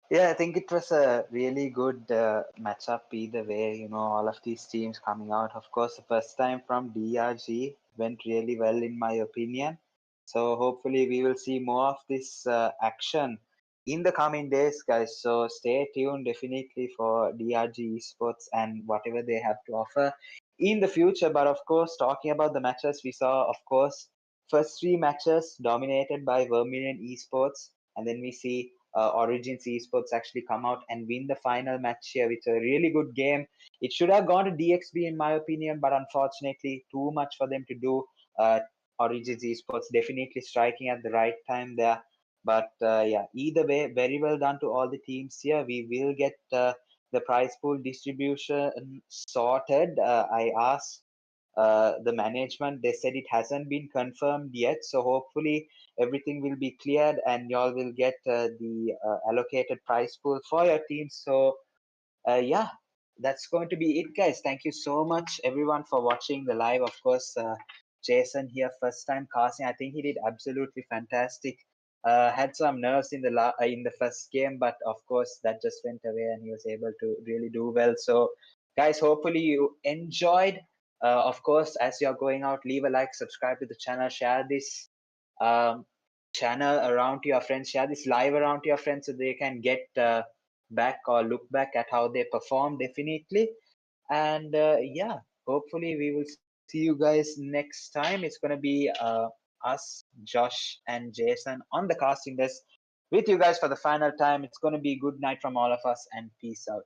Yeah, I think it was a really good matchup either way. All of these teams coming out. Of course, the first time from DRG went really well, in my opinion. So hopefully, we will see more of this action in the coming days, guys. So stay tuned definitely for DRG Esports and whatever they have to offer in the future. But of course, talking about the matches, we saw, of course, first 3 matches dominated by Vermilion Esports, and then we see Origins Esports actually come out and win the final match here with a really good game. It should have gone to DXB in my opinion, but unfortunately, too much for them to do. Uh, Origins Esports definitely striking at the right time there. But yeah, either way, very well done to all the teams here. We will get the prize pool distribution sorted. I asked the management, they said it hasn't been confirmed yet, so hopefully everything will be cleared and y'all will get the allocated prize pool for your team. So yeah, that's going to be it, guys. Thank you so much everyone for watching the live. Of course, Jason here, first time casting. I think he did absolutely fantastic. Had some nerves in the first game, but of course that just went away and he was able to really do well. So guys, hopefully you enjoyed. Of course, as you're going out, leave a like, subscribe to the channel, share this. um, channel around to your friends, share this live around to your friends so they can get back or look back at how they perform definitely. And yeah, hopefully we will see you guys next time. It's going to be us, Josh, and Jason on the casting desk with you guys for the final time. It's going to be good night from all of us, and peace out.